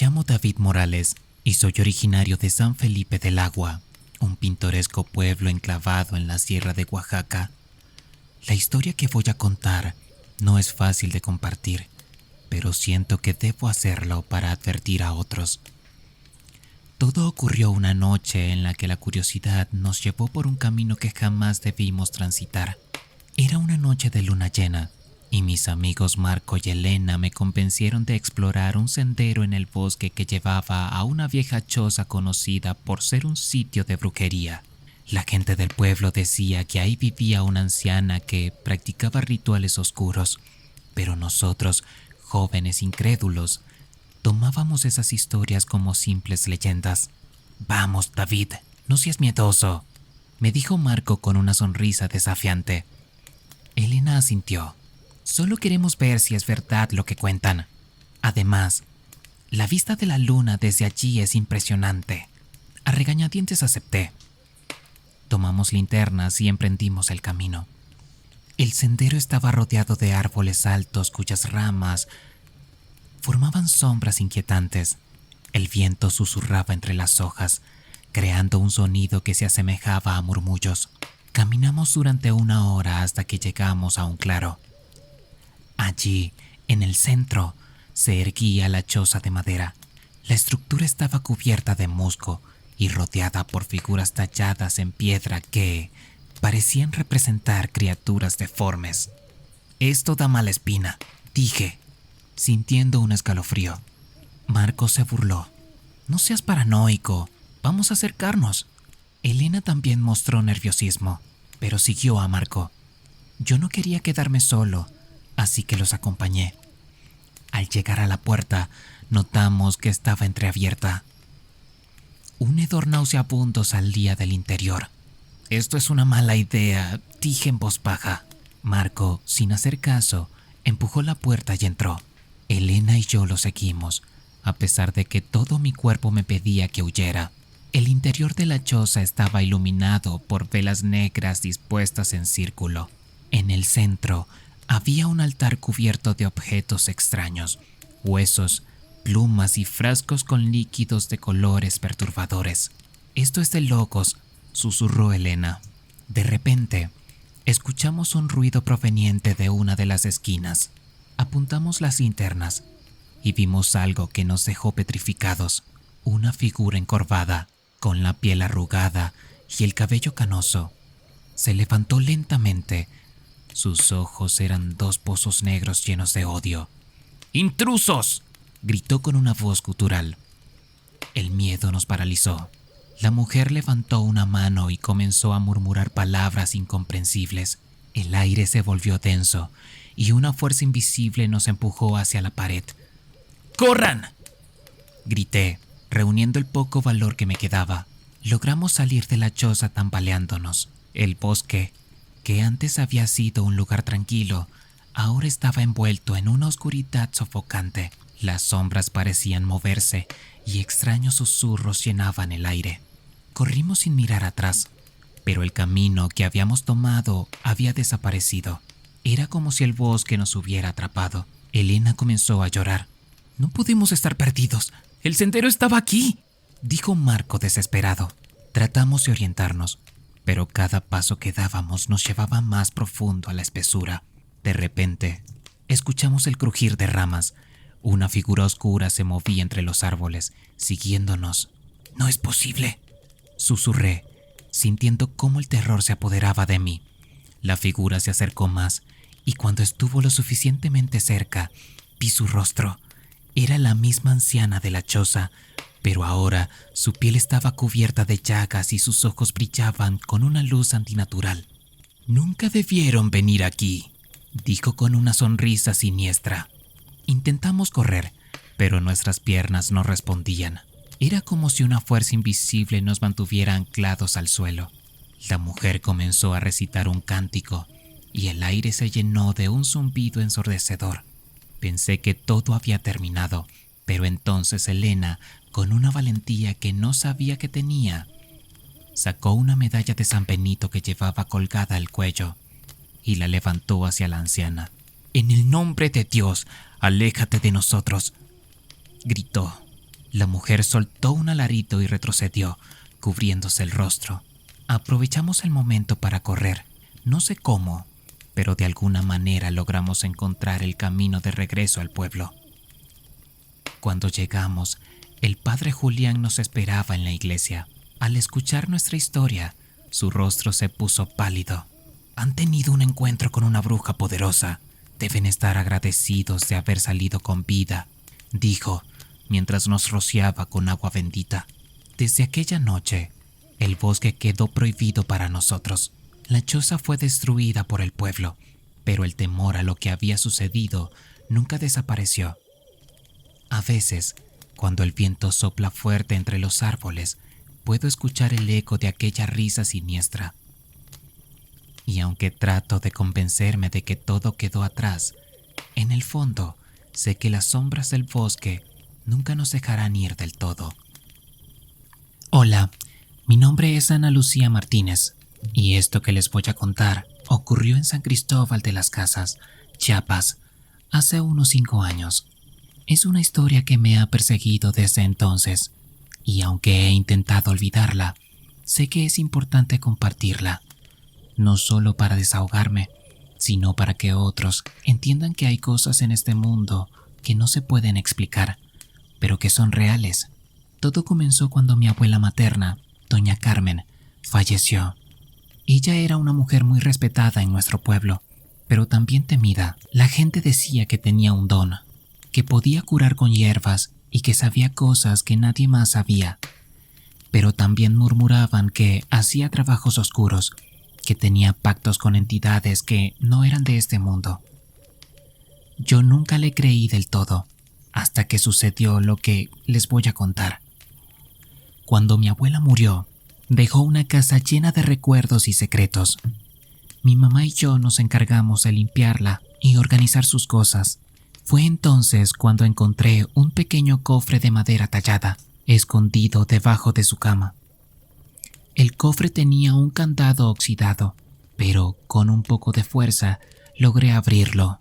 llamo David Morales y soy originario de San Felipe del Agua, un pintoresco pueblo enclavado en la sierra de Oaxaca. La historia que voy a contar no es fácil de compartir, pero siento que debo hacerlo para advertir a otros. Todo ocurrió una noche en la que la curiosidad nos llevó por un camino que jamás debimos transitar. Era una noche de luna llena, y mis amigos Marco y Elena me convencieron de explorar un sendero en el bosque que llevaba a una vieja choza conocida por ser un sitio de brujería. La gente del pueblo decía que ahí vivía una anciana que practicaba rituales oscuros, pero nosotros, jóvenes incrédulos, tomábamos esas historias como simples leyendas. «Vamos, David, no seas miedoso», me dijo Marco con una sonrisa desafiante. Elena asintió. «Solo queremos ver si es verdad lo que cuentan. Además, la vista de la luna desde allí es impresionante». A regañadientes acepté. Tomamos linternas y emprendimos el camino. El sendero estaba rodeado de árboles altos cuyas ramas formaban sombras inquietantes. El viento susurraba entre las hojas, creando un sonido que se asemejaba a murmullos. Caminamos durante 1 hora hasta que llegamos a un claro. Allí, en el centro, se erguía la choza de madera. La estructura estaba cubierta de musgo y rodeada por figuras talladas en piedra que parecían representar criaturas deformes. «Esto da mala espina», dije, sintiendo un escalofrío. Marco se burló. «No seas paranoico, vamos a acercarnos». Elena también mostró nerviosismo, pero siguió a Marco. Yo no quería quedarme solo, así que los acompañé. Al llegar a la puerta, notamos que estaba entreabierta. Un hedor nauseabundo salía del interior. «Esto es una mala idea», dije en voz baja. Marco, sin hacer caso, empujó la puerta y entró. Elena y yo lo seguimos, a pesar de que todo mi cuerpo me pedía que huyera. El interior de la choza estaba iluminado por velas negras dispuestas en círculo. En el centro había un altar cubierto de objetos extraños, huesos, plumas y frascos con líquidos de colores perturbadores. «Esto es de locos», susurró Elena. De repente, escuchamos un ruido proveniente de una de las esquinas. Apuntamos las linternas y vimos algo que nos dejó petrificados. Una figura encorvada, con la piel arrugada y el cabello canoso. Se levantó lentamente. Sus ojos eran 2 pozos negros llenos de odio. «¡Intrusos!», gritó con una voz gutural. El miedo nos paralizó. La mujer levantó una mano y comenzó a murmurar palabras incomprensibles. El aire se volvió denso y una fuerza invisible nos empujó hacia la pared. «¡Corran!», grité, reuniendo el poco valor que me quedaba. Logramos salir de la choza tambaleándonos. El bosque, que antes había sido un lugar tranquilo, ahora estaba envuelto en una oscuridad sofocante. Las sombras parecían moverse y extraños susurros llenaban el aire. Corrimos sin mirar atrás, pero el camino que habíamos tomado había desaparecido. Era como si el bosque nos hubiera atrapado. Elena comenzó a llorar. «No podemos estar perdidos. El sendero estaba aquí», dijo Marco desesperado. Tratamos de orientarnos, pero cada paso que dábamos nos llevaba más profundo a la espesura. De repente, escuchamos el crujir de ramas. Una figura oscura se movía entre los árboles, siguiéndonos. «No es posible», susurré, sintiendo cómo el terror se apoderaba de mí. La figura se acercó más, y cuando estuvo lo suficientemente cerca, vi su rostro. Era la misma anciana de la choza, pero ahora su piel estaba cubierta de llagas y sus ojos brillaban con una luz antinatural. «Nunca debieron venir aquí», dijo con una sonrisa siniestra. Intentamos correr, pero nuestras piernas no respondían. Era como si una fuerza invisible nos mantuviera anclados al suelo. La mujer comenzó a recitar un cántico y el aire se llenó de un zumbido ensordecedor. Pensé que todo había terminado, pero entonces Elena, con una valentía que no sabía que tenía, sacó una medalla de San Benito que llevaba colgada al cuello y la levantó hacia la anciana. «En el nombre de Dios, aléjate de nosotros», gritó. La mujer soltó un alarido y retrocedió, cubriéndose el rostro. Aprovechamos el momento para correr. No sé cómo, pero de alguna manera logramos encontrar el camino de regreso al pueblo. Cuando llegamos, el padre Julián nos esperaba en la iglesia. Al escuchar nuestra historia, su rostro se puso pálido. Han tenido un encuentro con una bruja poderosa. Deben estar agradecidos de haber salido con vida, dijo, mientras nos rociaba con agua bendita. Desde aquella noche, el bosque quedó prohibido para nosotros. La choza fue destruida por el pueblo, pero el temor a lo que había sucedido nunca desapareció. A veces, cuando el viento sopla fuerte entre los árboles, puedo escuchar el eco de aquella risa siniestra. Y aunque trato de convencerme de que todo quedó atrás, en el fondo sé que las sombras del bosque nunca nos dejarán ir del todo. Hola, mi nombre es Ana Lucía Martínez, y esto que les voy a contar ocurrió en San Cristóbal de las Casas, Chiapas, hace unos 5 años. Es una historia que me ha perseguido desde entonces, y aunque he intentado olvidarla, sé que es importante compartirla, no solo para desahogarme, sino para que otros entiendan que hay cosas en este mundo que no se pueden explicar, pero que son reales. Todo comenzó cuando mi abuela materna, doña Carmen, falleció. Ella era una mujer muy respetada en nuestro pueblo, pero también temida. La gente decía que tenía un don, que podía curar con hierbas y que sabía cosas que nadie más sabía. Pero también murmuraban que hacía trabajos oscuros, que tenía pactos con entidades que no eran de este mundo. Yo nunca le creí del todo, hasta que sucedió lo que les voy a contar. Cuando mi abuela murió, dejó una casa llena de recuerdos y secretos. Mi mamá y yo nos encargamos de limpiarla y organizar sus cosas. Fue entonces cuando encontré un pequeño cofre de madera tallada, escondido debajo de su cama. El cofre tenía un candado oxidado, pero con un poco de fuerza logré abrirlo.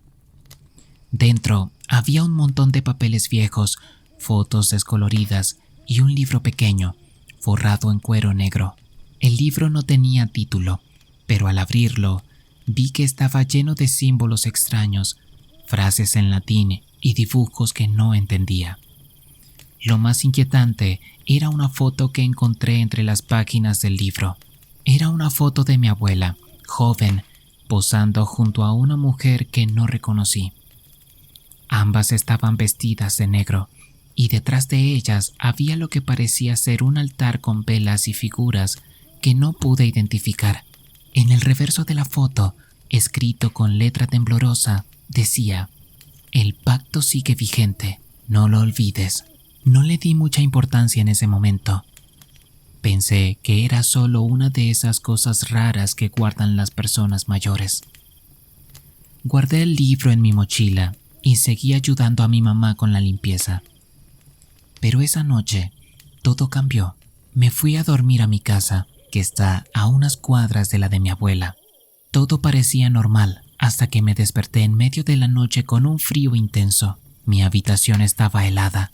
Dentro había un montón de papeles viejos, fotos descoloridas y un libro pequeño, forrado en cuero negro. El libro no tenía título, pero al abrirlo vi que estaba lleno de símbolos extraños, frases en latín y dibujos que no entendía. Lo más inquietante era una foto que encontré entre las páginas del libro. Era una foto de mi abuela, joven, posando junto a una mujer que no reconocí. Ambas estaban vestidas de negro, y detrás de ellas había lo que parecía ser un altar con velas y figuras que no pude identificar. En el reverso de la foto, escrito con letra temblorosa, decía: «El pacto sigue vigente, no lo olvides». No le di mucha importancia en ese momento. Pensé que era solo una de esas cosas raras que guardan las personas mayores. Guardé el libro en mi mochila y seguí ayudando a mi mamá con la limpieza. Pero esa noche, todo cambió. Me fui a dormir a mi casa, que está a unas cuadras de la de mi abuela. Todo parecía normal hasta que me desperté en medio de la noche con un frío intenso. Mi habitación estaba helada,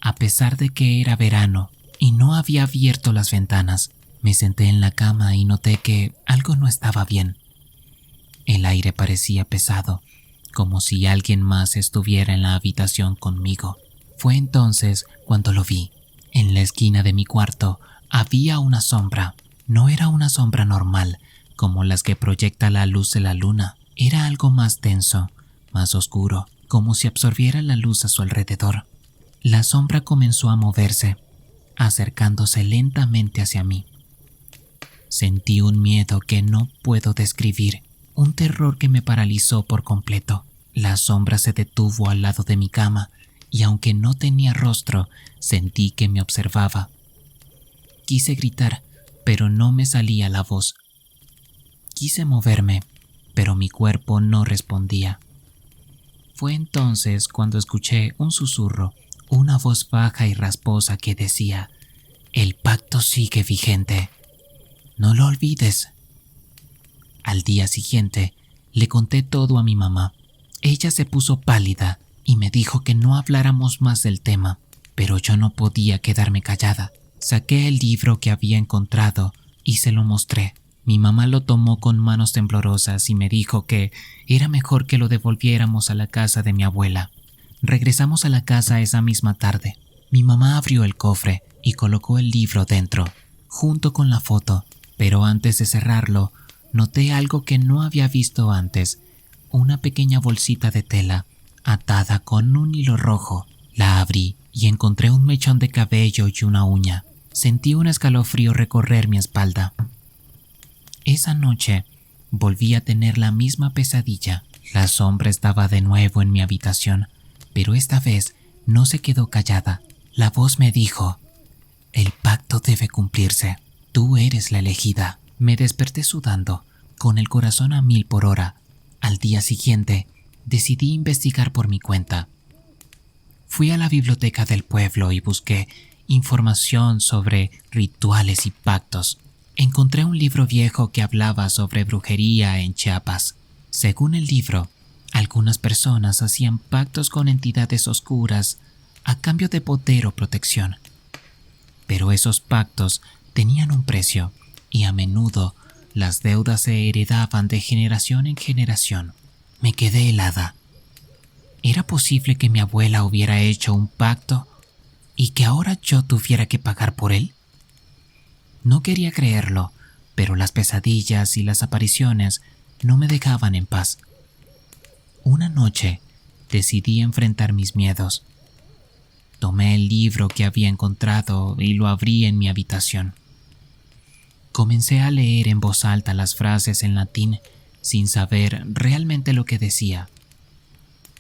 a pesar de que era verano y no había abierto las ventanas. Me senté en la cama y noté que algo no estaba bien. El aire parecía pesado, como si alguien más estuviera en la habitación conmigo. Fue entonces cuando lo vi. En la esquina de mi cuarto había una sombra. No era una sombra normal, como las que proyecta la luz de la luna. Era algo más denso, más oscuro, como si absorbiera la luz a su alrededor. La sombra comenzó a moverse, acercándose lentamente hacia mí. Sentí un miedo que no puedo describir, un terror que me paralizó por completo. La sombra se detuvo al lado de mi cama y aunque no tenía rostro, sentí que me observaba. Quise gritar, pero no me salía la voz. Quise moverme, pero mi cuerpo no respondía. Fue entonces cuando escuché un susurro, una voz baja y rasposa que decía: «El pacto sigue vigente. No lo olvides». Al día siguiente, le conté todo a mi mamá. Ella se puso pálida y me dijo que no habláramos más del tema, pero yo no podía quedarme callada. Saqué el libro que había encontrado y se lo mostré. Mi mamá lo tomó con manos temblorosas y me dijo que era mejor que lo devolviéramos a la casa de mi abuela. Regresamos a la casa esa misma tarde. Mi mamá abrió el cofre y colocó el libro dentro, junto con la foto, pero antes de cerrarlo, noté algo que no había visto antes: una pequeña bolsita de tela atada con un hilo rojo. La abrí y encontré un mechón de cabello y una uña. Sentí un escalofrío recorrer mi espalda. Esa noche volví a tener la misma pesadilla. La sombra estaba de nuevo en mi habitación, pero esta vez no se quedó callada. La voz me dijo: el pacto debe cumplirse. Tú eres la elegida. Me desperté sudando, con el corazón a 1000 por hora. Al día siguiente, decidí investigar por mi cuenta. Fui a la biblioteca del pueblo y busqué información sobre rituales y pactos. Encontré un libro viejo que hablaba sobre brujería en Chiapas. Según el libro, algunas personas hacían pactos con entidades oscuras a cambio de poder o protección. Pero esos pactos tenían un precio y a menudo las deudas se heredaban de generación en generación. Me quedé helada. ¿Era posible que mi abuela hubiera hecho un pacto y que ahora yo tuviera que pagar por él? No quería creerlo, pero las pesadillas y las apariciones no me dejaban en paz. Una noche decidí enfrentar mis miedos. Tomé el libro que había encontrado y lo abrí en mi habitación. Comencé a leer en voz alta las frases en latín sin saber realmente lo que decía.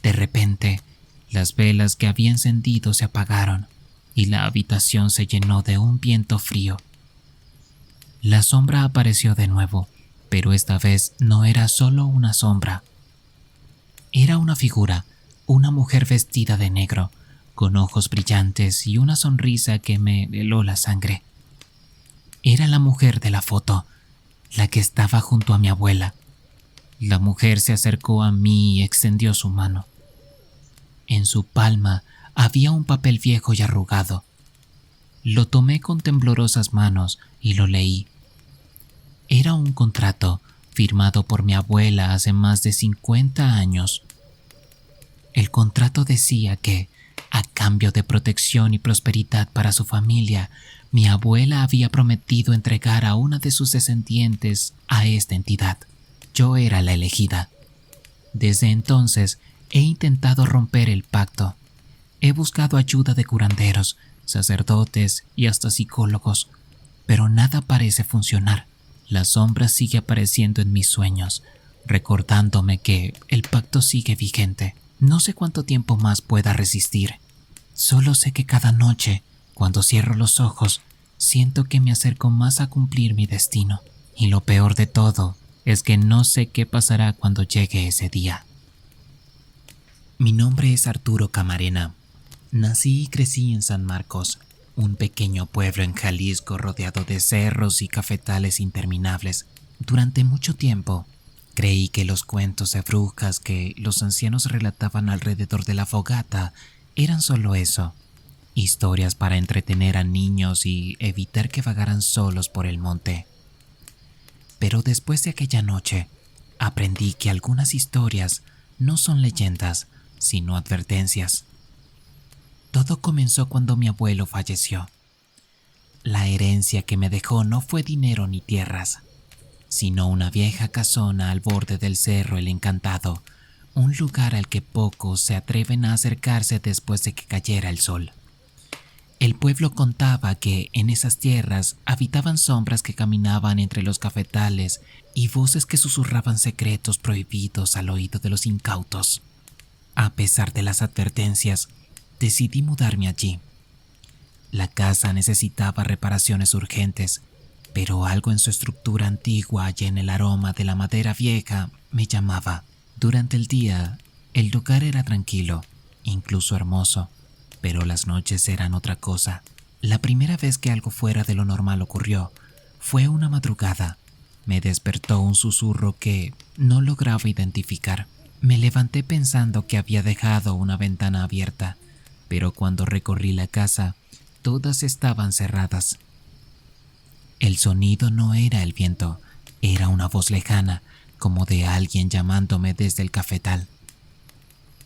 De repente, las velas que había encendido se apagaron y la habitación se llenó de un viento frío. La sombra apareció de nuevo, pero esta vez no era solo una sombra. Era una figura, una mujer vestida de negro, con ojos brillantes y una sonrisa que me heló la sangre. Era la mujer de la foto, la que estaba junto a mi abuela. La mujer se acercó a mí y extendió su mano. En su palma había un papel viejo y arrugado. Lo tomé con temblorosas manos y lo leí. Era un contrato firmado por mi abuela hace más de 50 años. El contrato decía que, a cambio de protección y prosperidad para su familia, mi abuela había prometido entregar a una de sus descendientes a esta entidad. Yo era la elegida. Desde entonces he intentado romper el pacto. He buscado ayuda de curanderos, sacerdotes y hasta psicólogos, pero nada parece funcionar. La sombra sigue apareciendo en mis sueños, recordándome que el pacto sigue vigente. No sé cuánto tiempo más pueda resistir. Solo sé que cada noche, cuando cierro los ojos, siento que me acerco más a cumplir mi destino. Y lo peor de todo es que no sé qué pasará cuando llegue ese día. Mi nombre es Arturo Camarena. Nací y crecí en San Marcos, un pequeño pueblo en Jalisco rodeado de cerros y cafetales interminables. Durante mucho tiempo, creí que los cuentos de brujas que los ancianos relataban alrededor de la fogata eran solo eso, historias para entretener a niños y evitar que vagaran solos por el monte. Pero después de aquella noche, aprendí que algunas historias no son leyendas, sino advertencias. Todo comenzó cuando mi abuelo falleció. La herencia que me dejó no fue dinero ni tierras, sino una vieja casona al borde del Cerro El Encantado, un lugar al que pocos se atreven a acercarse después de que cayera el sol. El pueblo contaba que en esas tierras habitaban sombras que caminaban entre los cafetales y voces que susurraban secretos prohibidos al oído de los incautos. A pesar de las advertencias, decidí mudarme allí. La casa necesitaba reparaciones urgentes, pero algo en su estructura antigua y en el aroma de la madera vieja me llamaba. Durante el día, el lugar era tranquilo, incluso hermoso, pero las noches eran otra cosa. La primera vez que algo fuera de lo normal ocurrió fue una madrugada. Me despertó un susurro que no lograba identificar. Me levanté pensando que había dejado una ventana abierta, pero cuando recorrí la casa, todas estaban cerradas. El sonido no era el viento, era una voz lejana, como de alguien llamándome desde el cafetal.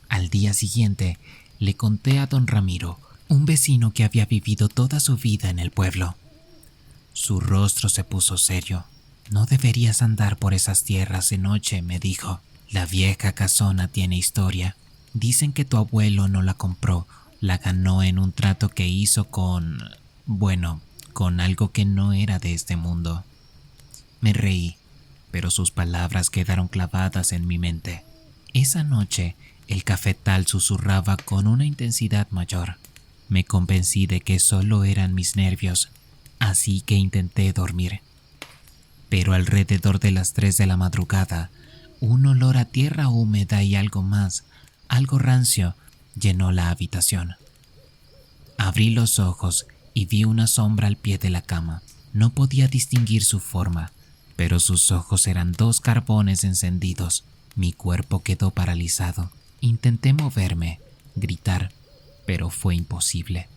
Al día siguiente, le conté a don Ramiro, un vecino que había vivido toda su vida en el pueblo. Su rostro se puso serio. No deberías andar por esas tierras de noche, me dijo. La vieja casona tiene historia. Dicen que tu abuelo no la compró, la ganó en un trato que hizo con algo que no era de este mundo. Me reí, pero sus palabras quedaron clavadas en mi mente. Esa noche, el cafetal susurraba con una intensidad mayor. Me convencí de que solo eran mis nervios, así que intenté dormir. Pero alrededor de las 3 de la madrugada, un olor a tierra húmeda y algo más, algo rancio, llenó la habitación. Abrí los ojos y vi una sombra al pie de la cama. No podía distinguir su forma, pero sus ojos eran 2 carbones encendidos. Mi cuerpo quedó paralizado. Intenté moverme, gritar, pero fue imposible.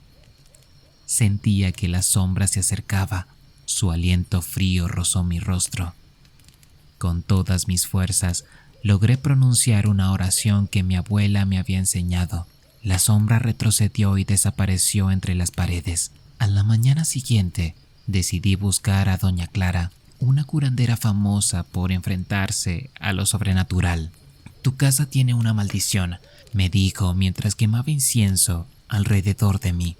Sentía que la sombra se acercaba. Su aliento frío rozó mi rostro. Con todas mis fuerzas, logré pronunciar una oración que mi abuela me había enseñado. La sombra retrocedió y desapareció entre las paredes. A la mañana siguiente, decidí buscar a doña Clara, una curandera famosa por enfrentarse a lo sobrenatural. Tu casa tiene una maldición, me dijo mientras quemaba incienso alrededor de mí.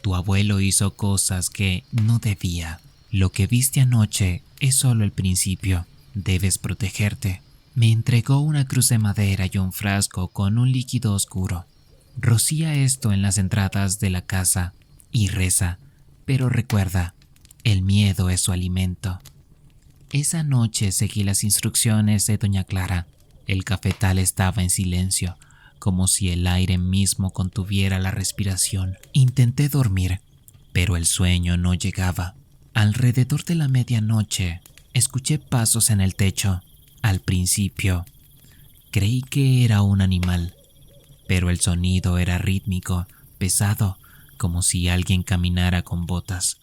Tu abuelo hizo cosas que no debía. Lo que viste anoche es solo el principio. Debes protegerte. Me entregó una cruz de madera y un frasco con un líquido oscuro. Rocía esto en las entradas de la casa y reza, pero recuerda, el miedo es su alimento. Esa noche seguí las instrucciones de doña Clara. El cafetal estaba en silencio, como si el aire mismo contuviera la respiración. Intenté dormir, pero el sueño no llegaba. Alrededor de la medianoche, escuché pasos en el techo. Al principio, creí que era un animal, pero el sonido era rítmico, pesado, como si alguien caminara con botas.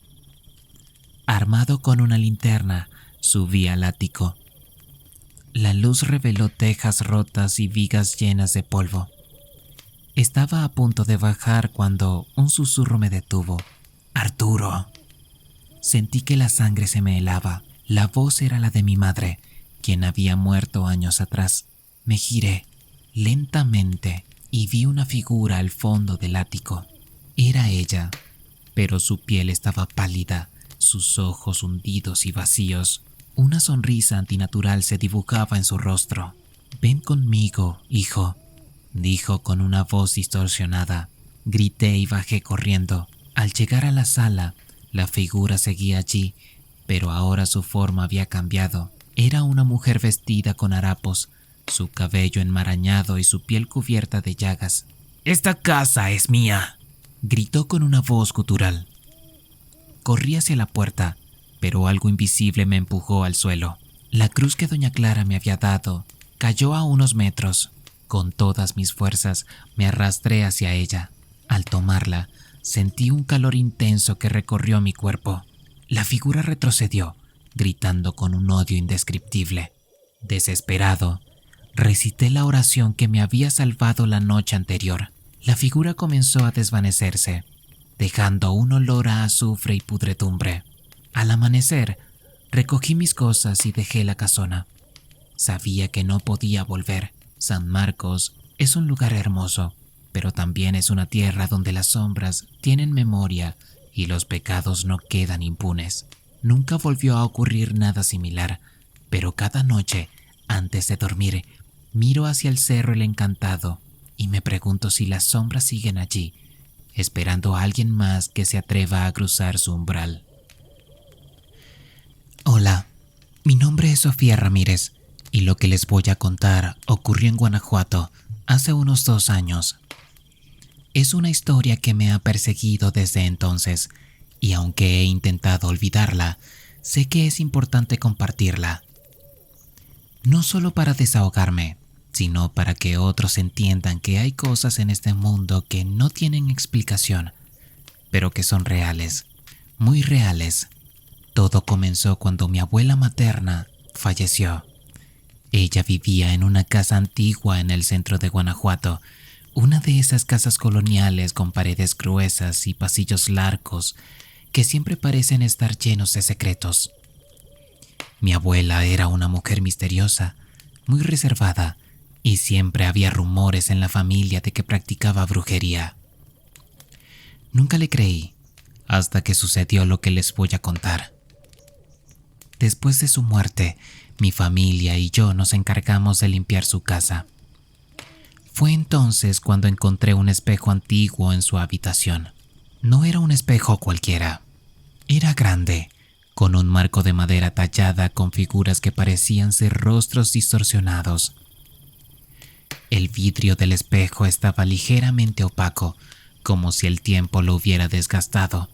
Armado con una linterna, subí al ático. La luz reveló tejas rotas y vigas llenas de polvo. Estaba a punto de bajar cuando un susurro me detuvo. ¡Arturo! Sentí que la sangre se me helaba. La voz era la de mi madre, quien había muerto años atrás. Me giré lentamente y vi una figura al fondo del ático. Era ella, pero su piel estaba pálida, sus ojos hundidos y vacíos. Una sonrisa antinatural se dibujaba en su rostro. «Ven conmigo, hijo», dijo con una voz distorsionada. Grité y bajé corriendo. Al llegar a la sala, la figura seguía allí, pero ahora su forma había cambiado. Era una mujer vestida con harapos, su cabello enmarañado y su piel cubierta de llagas. «¡Esta casa es mía!», gritó con una voz gutural. Corrí hacia la puerta, pero algo invisible me empujó al suelo. La cruz que doña Clara me había dado cayó a unos metros. Con todas mis fuerzas me arrastré hacia ella. Al tomarla, sentí un calor intenso que recorrió mi cuerpo. La figura retrocedió, gritando con un odio indescriptible. Desesperado, recité la oración que me había salvado la noche anterior. La figura comenzó a desvanecerse, dejando un olor a azufre y pudredumbre. Al amanecer, recogí mis cosas y dejé la casona. Sabía que no podía volver. San Marcos es un lugar hermoso, pero también es una tierra donde las sombras tienen memoria y los pecados no quedan impunes. Nunca volvió a ocurrir nada similar, pero cada noche, antes de dormir, miro hacia el Cerro El Encantado y me pregunto si las sombras siguen allí, esperando a alguien más que se atreva a cruzar su umbral. Hola, mi nombre es Sofía Ramírez y lo que les voy a contar ocurrió en Guanajuato hace unos 2 años. Es una historia que me ha perseguido desde entonces y aunque he intentado olvidarla, sé que es importante compartirla. No solo para desahogarme, sino para que otros entiendan que hay cosas en este mundo que no tienen explicación, pero que son reales, muy reales. Todo comenzó cuando mi abuela materna falleció. Ella vivía en una casa antigua en el centro de Guanajuato, una de esas casas coloniales con paredes gruesas y pasillos largos que siempre parecen estar llenos de secretos. Mi abuela era una mujer misteriosa, muy reservada, y siempre había rumores en la familia de que practicaba brujería. Nunca le creí, hasta que sucedió lo que les voy a contar. Después de su muerte, mi familia y yo nos encargamos de limpiar su casa. Fue entonces cuando encontré un espejo antiguo en su habitación. No era un espejo cualquiera. Era grande, con un marco de madera tallada con figuras que parecían ser rostros distorsionados. El vidrio del espejo estaba ligeramente opaco, como si el tiempo lo hubiera desgastado,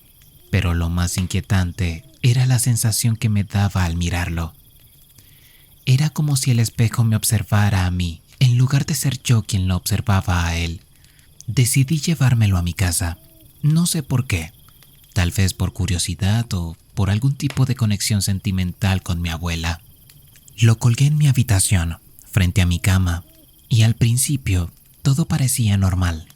pero lo más inquietante era la sensación que me daba al mirarlo. Era como si el espejo me observara a mí, en lugar de ser yo quien lo observaba a él. Decidí llevármelo a mi casa. No sé por qué. Tal vez por curiosidad o por algún tipo de conexión sentimental con mi abuela. Lo colgué en mi habitación, frente a mi cama, y al principio todo parecía normal.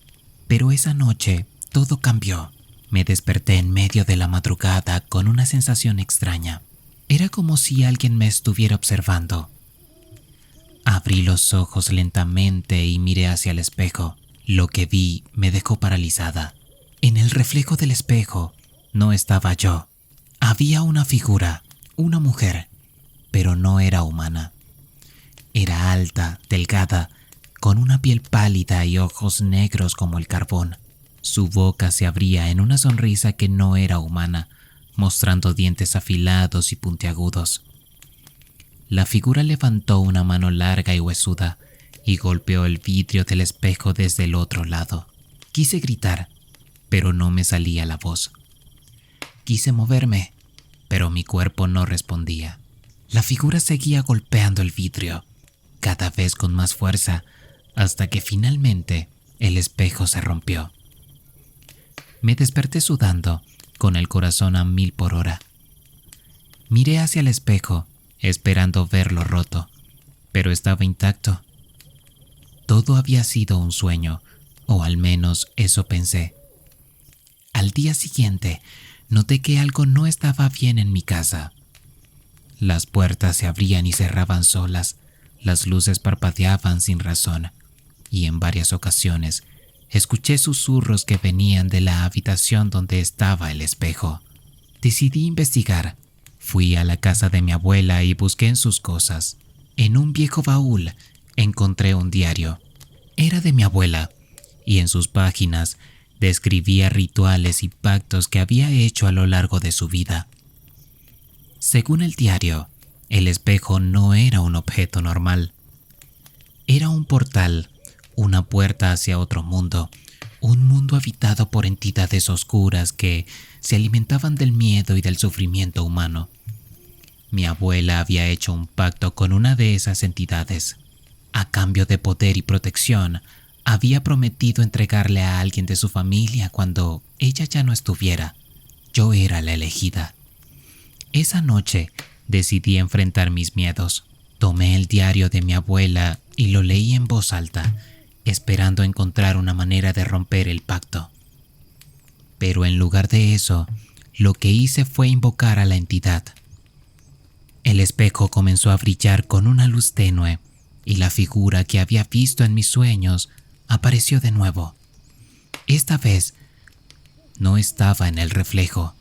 Pero esa noche todo cambió. Me desperté en medio de la madrugada con una sensación extraña. Era como si alguien me estuviera observando. Abrí los ojos lentamente y miré hacia el espejo. Lo que vi me dejó paralizada. En el reflejo del espejo no estaba yo. Había una figura, una mujer, pero no era humana. Era alta, delgada, con una piel pálida y ojos negros como el carbón. Su boca se abría en una sonrisa que no era humana, mostrando dientes afilados y puntiagudos. La figura levantó una mano larga y huesuda y golpeó el vidrio del espejo desde el otro lado. Quise gritar, pero no me salía la voz. Quise moverme, pero mi cuerpo no respondía. La figura seguía golpeando el vidrio, cada vez con más fuerza, hasta que finalmente el espejo se rompió. Me desperté sudando, con el corazón a 1000 por hora. Miré hacia el espejo, esperando verlo roto, pero estaba intacto. Todo había sido un sueño, o al menos eso pensé. Al día siguiente, noté que algo no estaba bien en mi casa. Las puertas se abrían y cerraban solas, las luces parpadeaban sin razón, y en varias ocasiones escuché susurros que venían de la habitación donde estaba el espejo. Decidí investigar. Fui a la casa de mi abuela y busqué en sus cosas. En un viejo baúl encontré un diario. Era de mi abuela, y en sus páginas describía rituales y pactos que había hecho a lo largo de su vida. Según el diario, el espejo no era un objeto normal. Era un portal, una puerta hacia otro mundo, un mundo habitado por entidades oscuras que se alimentaban del miedo y del sufrimiento humano. Mi abuela había hecho un pacto con una de esas entidades. A cambio de poder y protección, había prometido entregarle a alguien de su familia cuando ella ya no estuviera. Yo era la elegida. Esa noche decidí enfrentar mis miedos. Tomé el diario de mi abuela y lo leí en voz alta, esperando encontrar una manera de romper el pacto. Pero en lugar de eso, lo que hice fue invocar a la entidad. El espejo comenzó a brillar con una luz tenue y la figura que había visto en mis sueños apareció de nuevo. Esta vez no estaba en el reflejo.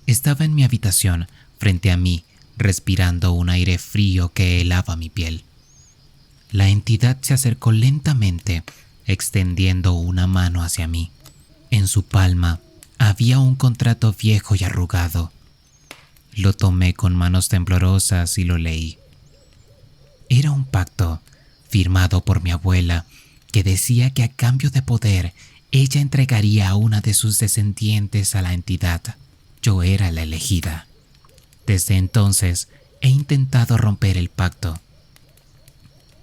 Estaba en mi habitación, frente a mí, respirando un aire frío que helaba mi piel. La entidad se acercó lentamente, extendiendo una mano hacia mí. En su palma había un contrato viejo y arrugado. Lo tomé con manos temblorosas y lo leí. Era un pacto firmado por mi abuela que decía que a cambio de poder, ella entregaría a una de sus descendientes a la entidad. Yo era la elegida. Desde entonces he intentado romper el pacto,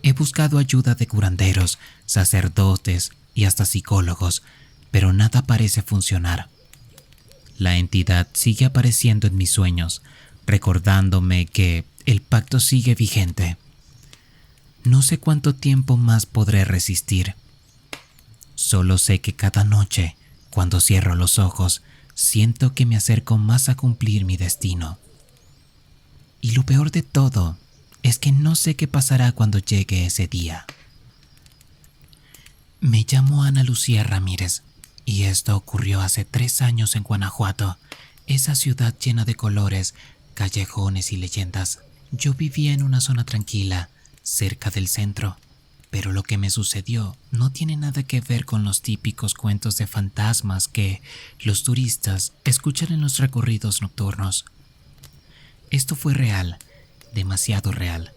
He buscado ayuda de curanderos, sacerdotes y hasta psicólogos, pero nada parece funcionar. La entidad sigue apareciendo en mis sueños, recordándome que el pacto sigue vigente. No sé cuánto tiempo más podré resistir. Solo sé que cada noche, cuando cierro los ojos, siento que me acerco más a cumplir mi destino. Y lo peor de todo es que no sé qué pasará cuando llegue ese día. Me llamo Ana Lucía Ramírez y esto ocurrió hace 3 años en Guanajuato, esa ciudad llena de colores, callejones y leyendas. Yo vivía en una zona tranquila, cerca del centro, pero lo que me sucedió no tiene nada que ver con los típicos cuentos de fantasmas que los turistas escuchan en los recorridos nocturnos. Esto fue real, demasiado real,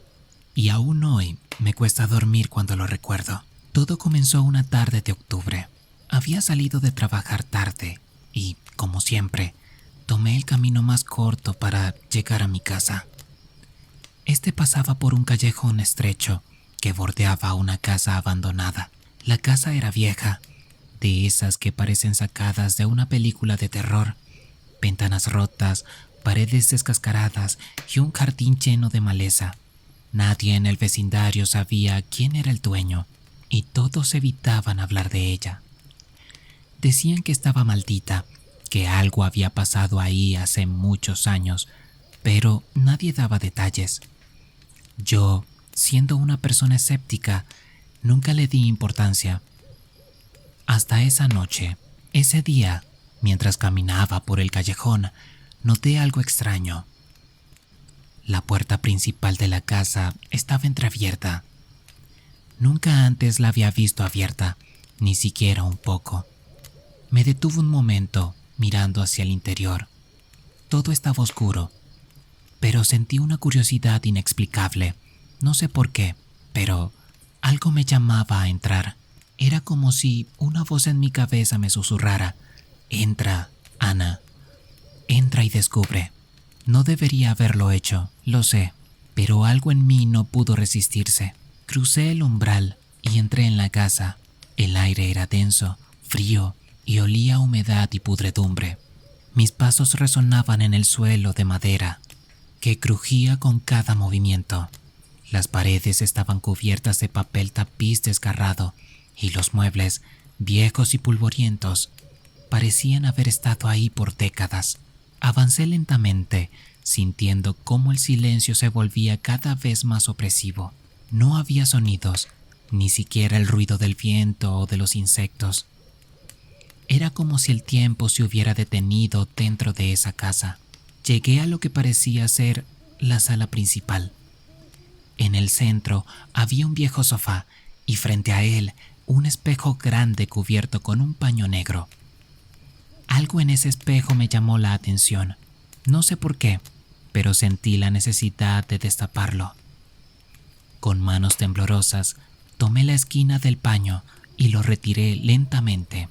y aún hoy me cuesta dormir cuando lo recuerdo. Todo comenzó una tarde de octubre. Había salido de trabajar tarde y, como siempre, tomé el camino más corto para llegar a mi casa. Este pasaba por un callejón estrecho que bordeaba una casa abandonada. La casa era vieja, de esas que parecen sacadas de una película de terror. Ventanas rotas, paredes descascaradas y un jardín lleno de maleza. Nadie en el vecindario sabía quién era el dueño y todos evitaban hablar de ella. Decían que estaba maldita, que algo había pasado ahí hace muchos años, pero nadie daba detalles. Yo, siendo una persona escéptica, nunca le di importancia. Hasta esa noche, ese día, mientras caminaba por el callejón, noté algo extraño. La puerta principal de la casa estaba entreabierta. Nunca antes la había visto abierta, ni siquiera un poco. Me detuve un momento mirando hacia el interior. Todo estaba oscuro, pero sentí una curiosidad inexplicable. No sé por qué, pero algo me llamaba a entrar. Era como si una voz en mi cabeza me susurrara: «Entra, Ana, entra y descubre». No debería haberlo hecho, lo sé, pero algo en mí no pudo resistirse. Crucé el umbral y entré en la casa. El aire era denso, frío y olía a humedad y pudredumbre. Mis pasos resonaban en el suelo de madera, que crujía con cada movimiento. Las paredes estaban cubiertas de papel tapiz desgarrado y los muebles, viejos y polvorientos, parecían haber estado ahí por décadas. Avancé lentamente, sintiendo cómo el silencio se volvía cada vez más opresivo. No había sonidos, ni siquiera el ruido del viento o de los insectos. Era como si el tiempo se hubiera detenido dentro de esa casa. Llegué a lo que parecía ser la sala principal. En el centro había un viejo sofá y frente a él un espejo grande cubierto con un paño negro. Algo en ese espejo me llamó la atención. No sé por qué, pero sentí la necesidad de destaparlo. Con manos temblorosas, tomé la esquina del paño y lo retiré lentamente.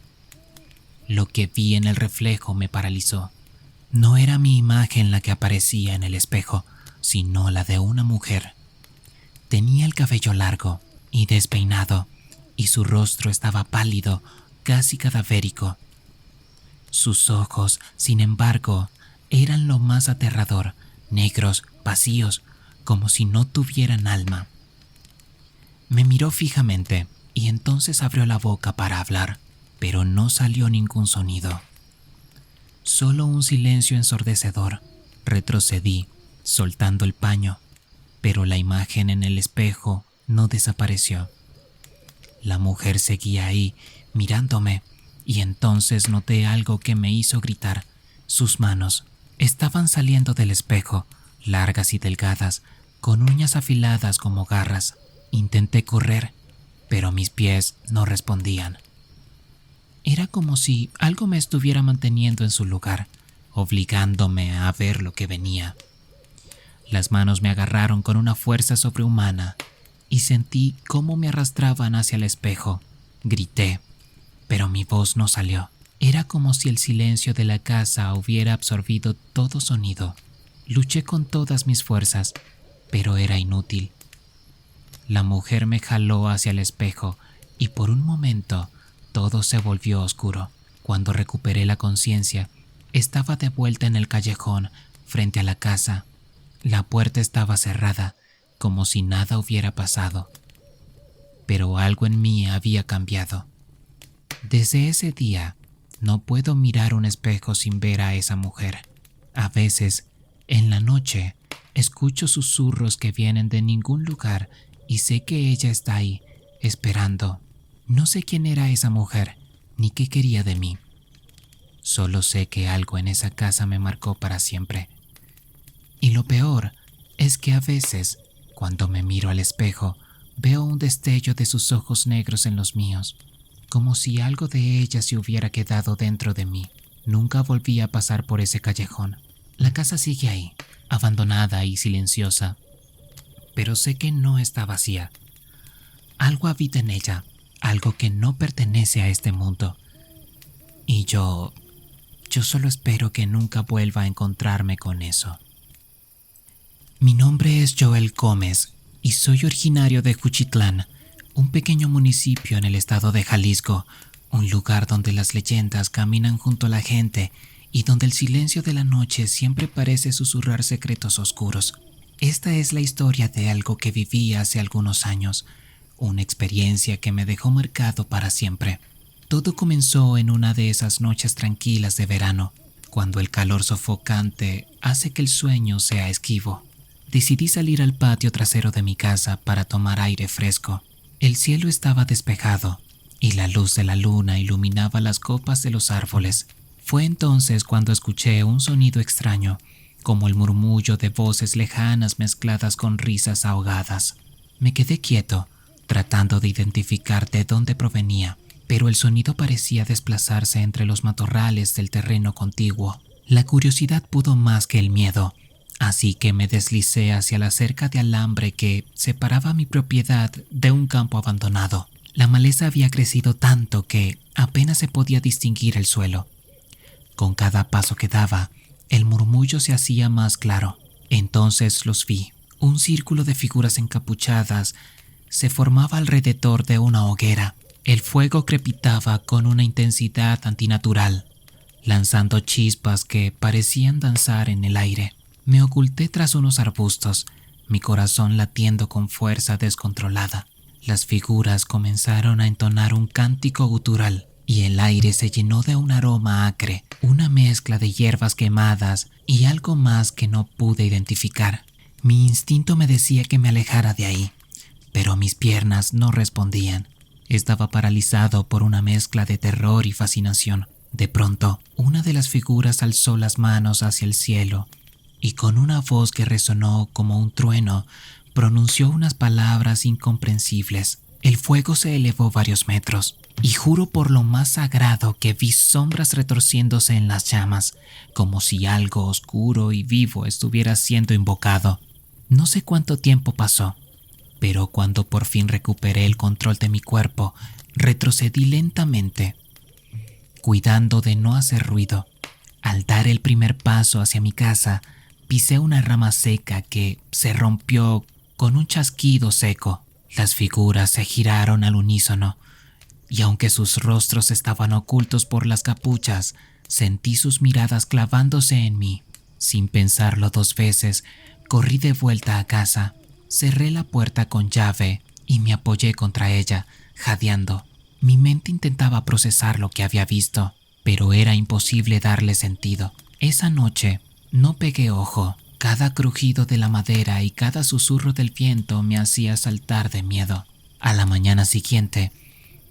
Lo que vi en el reflejo me paralizó. No era mi imagen la que aparecía en el espejo, sino la de una mujer. Tenía el cabello largo y despeinado, y su rostro estaba pálido, casi cadavérico. Sus ojos, sin embargo, eran lo más aterrador, negros, vacíos, como si no tuvieran alma. Me miró fijamente y entonces abrió la boca para hablar, pero no salió ningún sonido. Solo un silencio ensordecedor. Retrocedí, soltando el paño, pero la imagen en el espejo no desapareció. La mujer seguía ahí, mirándome, y entonces noté algo que me hizo gritar. Sus manos estaban saliendo del espejo, largas y delgadas, con uñas afiladas como garras. Intenté correr, pero mis pies no respondían. Era como si algo me estuviera manteniendo en su lugar, obligándome a ver lo que venía. Las manos me agarraron con una fuerza sobrehumana y sentí cómo me arrastraban hacia el espejo. Grité, pero mi voz no salió. Era como si el silencio de la casa hubiera absorbido todo sonido. Luché con todas mis fuerzas, pero era inútil. La mujer me jaló hacia el espejo y por un momento todo se volvió oscuro. Cuando recuperé la conciencia, estaba de vuelta en el callejón frente a la casa. La puerta estaba cerrada, como si nada hubiera pasado. Pero algo en mí había cambiado. Desde ese día, no puedo mirar un espejo sin ver a esa mujer. A veces, en la noche, escucho susurros que vienen de ningún lugar y sé que ella está ahí, esperando. No sé quién era esa mujer, ni qué quería de mí. Solo sé que algo en esa casa me marcó para siempre. Y lo peor es que a veces, cuando me miro al espejo, veo un destello de sus ojos negros en los míos, como si algo de ella se hubiera quedado dentro de mí. Nunca volví a pasar por ese callejón. La casa sigue ahí, abandonada y silenciosa, pero sé que no está vacía. Algo habita en ella, algo que no pertenece a este mundo. Y yo solo espero que nunca vuelva a encontrarme con eso. Mi nombre es Joel Gómez y soy originario de Juchitlán, un pequeño municipio en el estado de Jalisco, un lugar donde las leyendas caminan junto a la gente y donde el silencio de la noche siempre parece susurrar secretos oscuros. Esta es la historia de algo que viví hace algunos años, una experiencia que me dejó marcado para siempre. Todo comenzó en una de esas noches tranquilas de verano, cuando el calor sofocante hace que el sueño sea esquivo. Decidí salir al patio trasero de mi casa para tomar aire fresco. El cielo estaba despejado y la luz de la luna iluminaba las copas de los árboles. Fue entonces cuando escuché un sonido extraño, como el murmullo de voces lejanas mezcladas con risas ahogadas. Me quedé quieto, tratando de identificar de dónde provenía, pero el sonido parecía desplazarse entre los matorrales del terreno contiguo. La curiosidad pudo más que el miedo, así que me deslicé hacia la cerca de alambre que separaba mi propiedad de un campo abandonado. La maleza había crecido tanto que apenas se podía distinguir el suelo. Con cada paso que daba, el murmullo se hacía más claro. Entonces los vi. Un círculo de figuras encapuchadas se formaba alrededor de una hoguera. El fuego crepitaba con una intensidad antinatural, lanzando chispas que parecían danzar en el aire. Me oculté tras unos arbustos, mi corazón latiendo con fuerza descontrolada. Las figuras comenzaron a entonar un cántico gutural y el aire se llenó de un aroma acre, una mezcla de hierbas quemadas y algo más que no pude identificar. Mi instinto me decía que me alejara de ahí, pero mis piernas no respondían. Estaba paralizado por una mezcla de terror y fascinación. De pronto, una de las figuras alzó las manos hacia el cielo y con una voz que resonó como un trueno, pronunció unas palabras incomprensibles. El fuego se elevó varios metros y juro por lo más sagrado que vi sombras retorciéndose en las llamas, como si algo oscuro y vivo estuviera siendo invocado. No sé cuánto tiempo pasó, pero cuando por fin recuperé el control de mi cuerpo, retrocedí lentamente, cuidando de no hacer ruido. Al dar el primer paso hacia mi casa, pisé una rama seca que se rompió con un chasquido seco. Las figuras se giraron al unísono, y aunque sus rostros estaban ocultos por las capuchas, sentí sus miradas clavándose en mí. Sin pensarlo dos veces, corrí de vuelta a casa. Cerré la puerta con llave y me apoyé contra ella, jadeando. Mi mente intentaba procesar lo que había visto, pero era imposible darle sentido. Esa noche no pegué ojo. Cada crujido de la madera y cada susurro del viento me hacía saltar de miedo. A la mañana siguiente,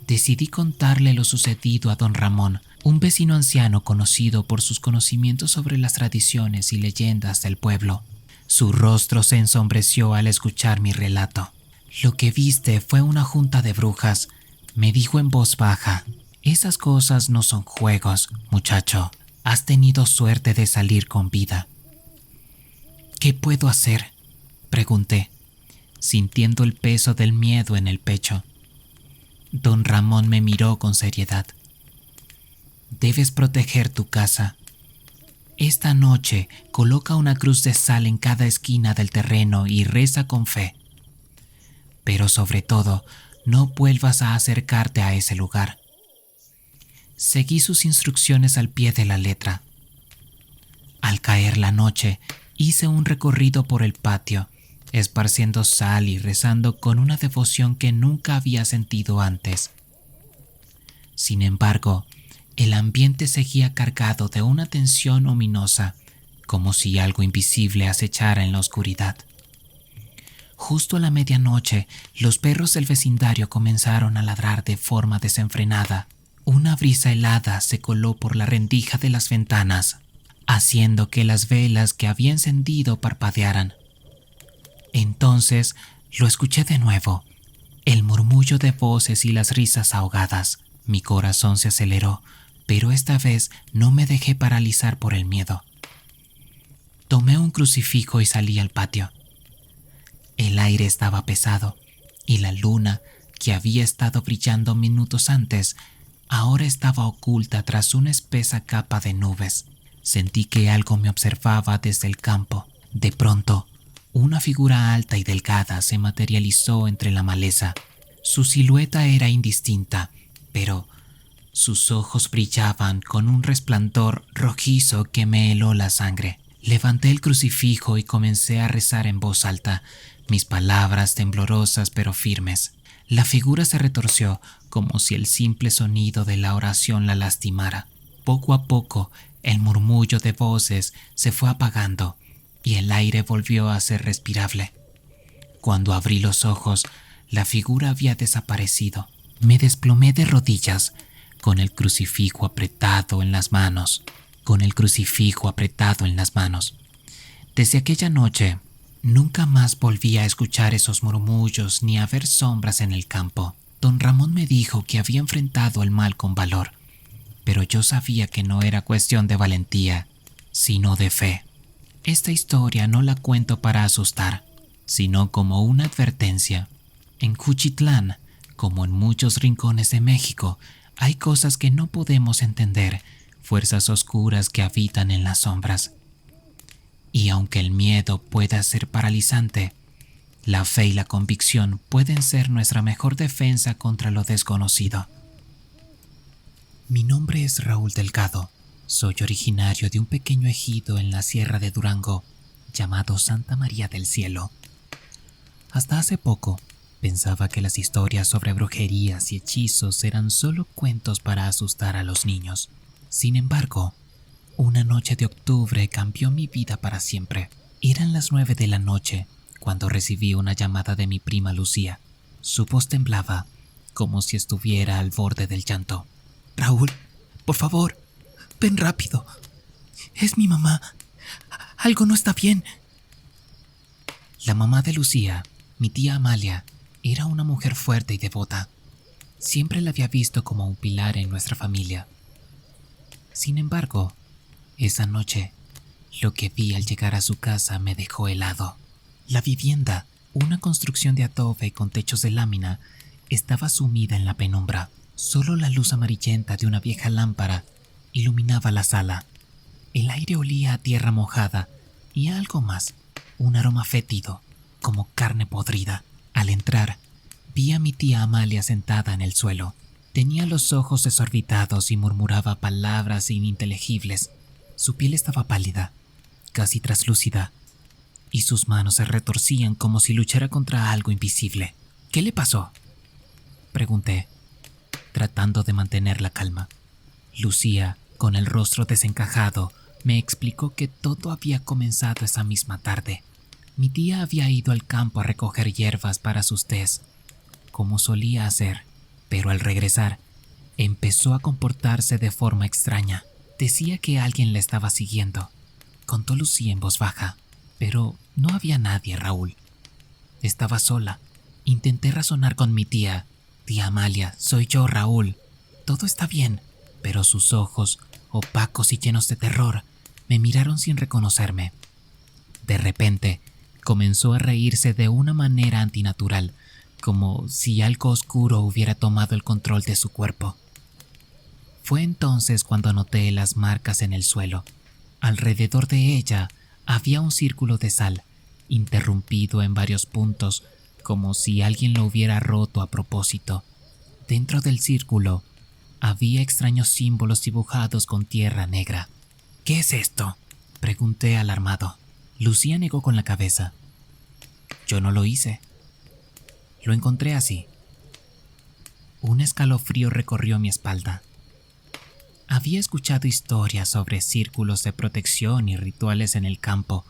decidí contarle lo sucedido a don Ramón, un vecino anciano conocido por sus conocimientos sobre las tradiciones y leyendas del pueblo. Su rostro se ensombreció al escuchar mi relato. «Lo que viste fue una junta de brujas», me dijo en voz baja. «Esas cosas no son juegos, muchacho. Has tenido suerte de salir con vida». «¿Qué puedo hacer?», pregunté, sintiendo el peso del miedo en el pecho. Don Ramón me miró con seriedad. «Debes proteger tu casa. Esta noche coloca una cruz de sal en cada esquina del terreno y reza con fe. pero sobre todo, no vuelvas a acercarte a ese lugar. Seguí sus instrucciones al pie de la letra. Al caer la noche, hice un recorrido por el patio, esparciendo sal y rezando con una devoción que nunca había sentido antes. Sin embargo, el ambiente seguía cargado de una tensión ominosa, como si algo invisible acechara en la oscuridad. Justo a la medianoche, los perros del vecindario comenzaron a ladrar de forma desenfrenada. Una brisa helada se coló por la rendija de las ventanas, haciendo que las velas que había encendido parpadearan. Entonces lo escuché de nuevo, el murmullo de voces y las risas ahogadas. Mi corazón se aceleró, pero esta vez no me dejé paralizar por el miedo. Tomé un crucifijo y salí al patio. El aire estaba pesado y la luna, que había estado brillando minutos antes, ahora estaba oculta tras una espesa capa de nubes. Sentí que algo me observaba desde el campo. De pronto, una figura alta y delgada se materializó entre la maleza. Su silueta era indistinta, pero sus ojos brillaban con un resplandor rojizo que me heló la sangre. Levanté el crucifijo y comencé a rezar en voz alta, mis palabras temblorosas pero firmes. La figura se retorció como si el simple sonido de la oración la lastimara. Poco a poco, el murmullo de voces se fue apagando y el aire volvió a ser respirable. Cuando abrí los ojos, la figura había desaparecido. Me desplomé de rodillas, con el crucifijo apretado en las manos. Desde aquella noche, nunca más volví a escuchar esos murmullos ni a ver sombras en el campo. Don Ramón me dijo que había enfrentado el mal con valor, pero yo sabía que no era cuestión de valentía, sino de fe. Esta historia no la cuento para asustar, sino como una advertencia. En Juchitlán, como en muchos rincones de México, hay cosas que no podemos entender, fuerzas oscuras que habitan en las sombras. Y aunque el miedo pueda ser paralizante, la fe y la convicción pueden ser nuestra mejor defensa contra lo desconocido. Mi nombre es Raúl Delgado. Soy originario de un pequeño ejido en la Sierra de Durango, llamado Santa María del Cielo. Hasta hace poco, pensaba que las historias sobre brujerías y hechizos eran solo cuentos para asustar a los niños. Sin embargo, una noche de octubre cambió mi vida para siempre. Eran las 9 de la noche cuando recibí una llamada de mi prima Lucía. Su voz temblaba, como si estuviera al borde del llanto. «Raúl, por favor, ven rápido. Es mi mamá. Algo no está bien». La mamá de Lucía, mi tía Amalia, era una mujer fuerte y devota. Siempre la había visto como un pilar en nuestra familia. Sin embargo, esa noche, lo que vi al llegar a su casa me dejó helado. La vivienda, una construcción de adobe con techos de lámina, estaba sumida en la penumbra. Solo la luz amarillenta de una vieja lámpara iluminaba la sala. El aire olía a tierra mojada y a algo más, un aroma fétido, como carne podrida. Al entrar, vi a mi tía Amalia sentada en el suelo. Tenía los ojos desorbitados y murmuraba palabras ininteligibles. Su piel estaba pálida, casi traslúcida, y sus manos se retorcían como si luchara contra algo invisible. «¿Qué le pasó?», pregunté, tratando de mantener la calma. Lucía, con el rostro desencajado, me explicó que todo había comenzado esa misma tarde. Mi tía había ido al campo a recoger hierbas para sus tés, como solía hacer, pero al regresar, empezó a comportarse de forma extraña. Decía que alguien la estaba siguiendo, contó Lucía en voz baja, pero no había nadie, Raúl. Estaba sola. Intenté razonar con mi tía. «Tía Amalia, soy yo, Raúl. Todo está bien», pero sus ojos, opacos y llenos de terror, me miraron sin reconocerme. De repente, comenzó a reírse de una manera antinatural, como si algo oscuro hubiera tomado el control de su cuerpo. Fue entonces cuando noté las marcas en el suelo. Alrededor de ella había un círculo de sal, interrumpido en varios puntos, como si alguien lo hubiera roto a propósito. Dentro del círculo había extraños símbolos dibujados con tierra negra. ¿Qué es esto?, pregunté alarmado. Lucía negó con la cabeza. Yo no lo hice. Lo encontré así. Un escalofrío recorrió mi espalda. Había escuchado historias sobre círculos de protección y rituales en el campo,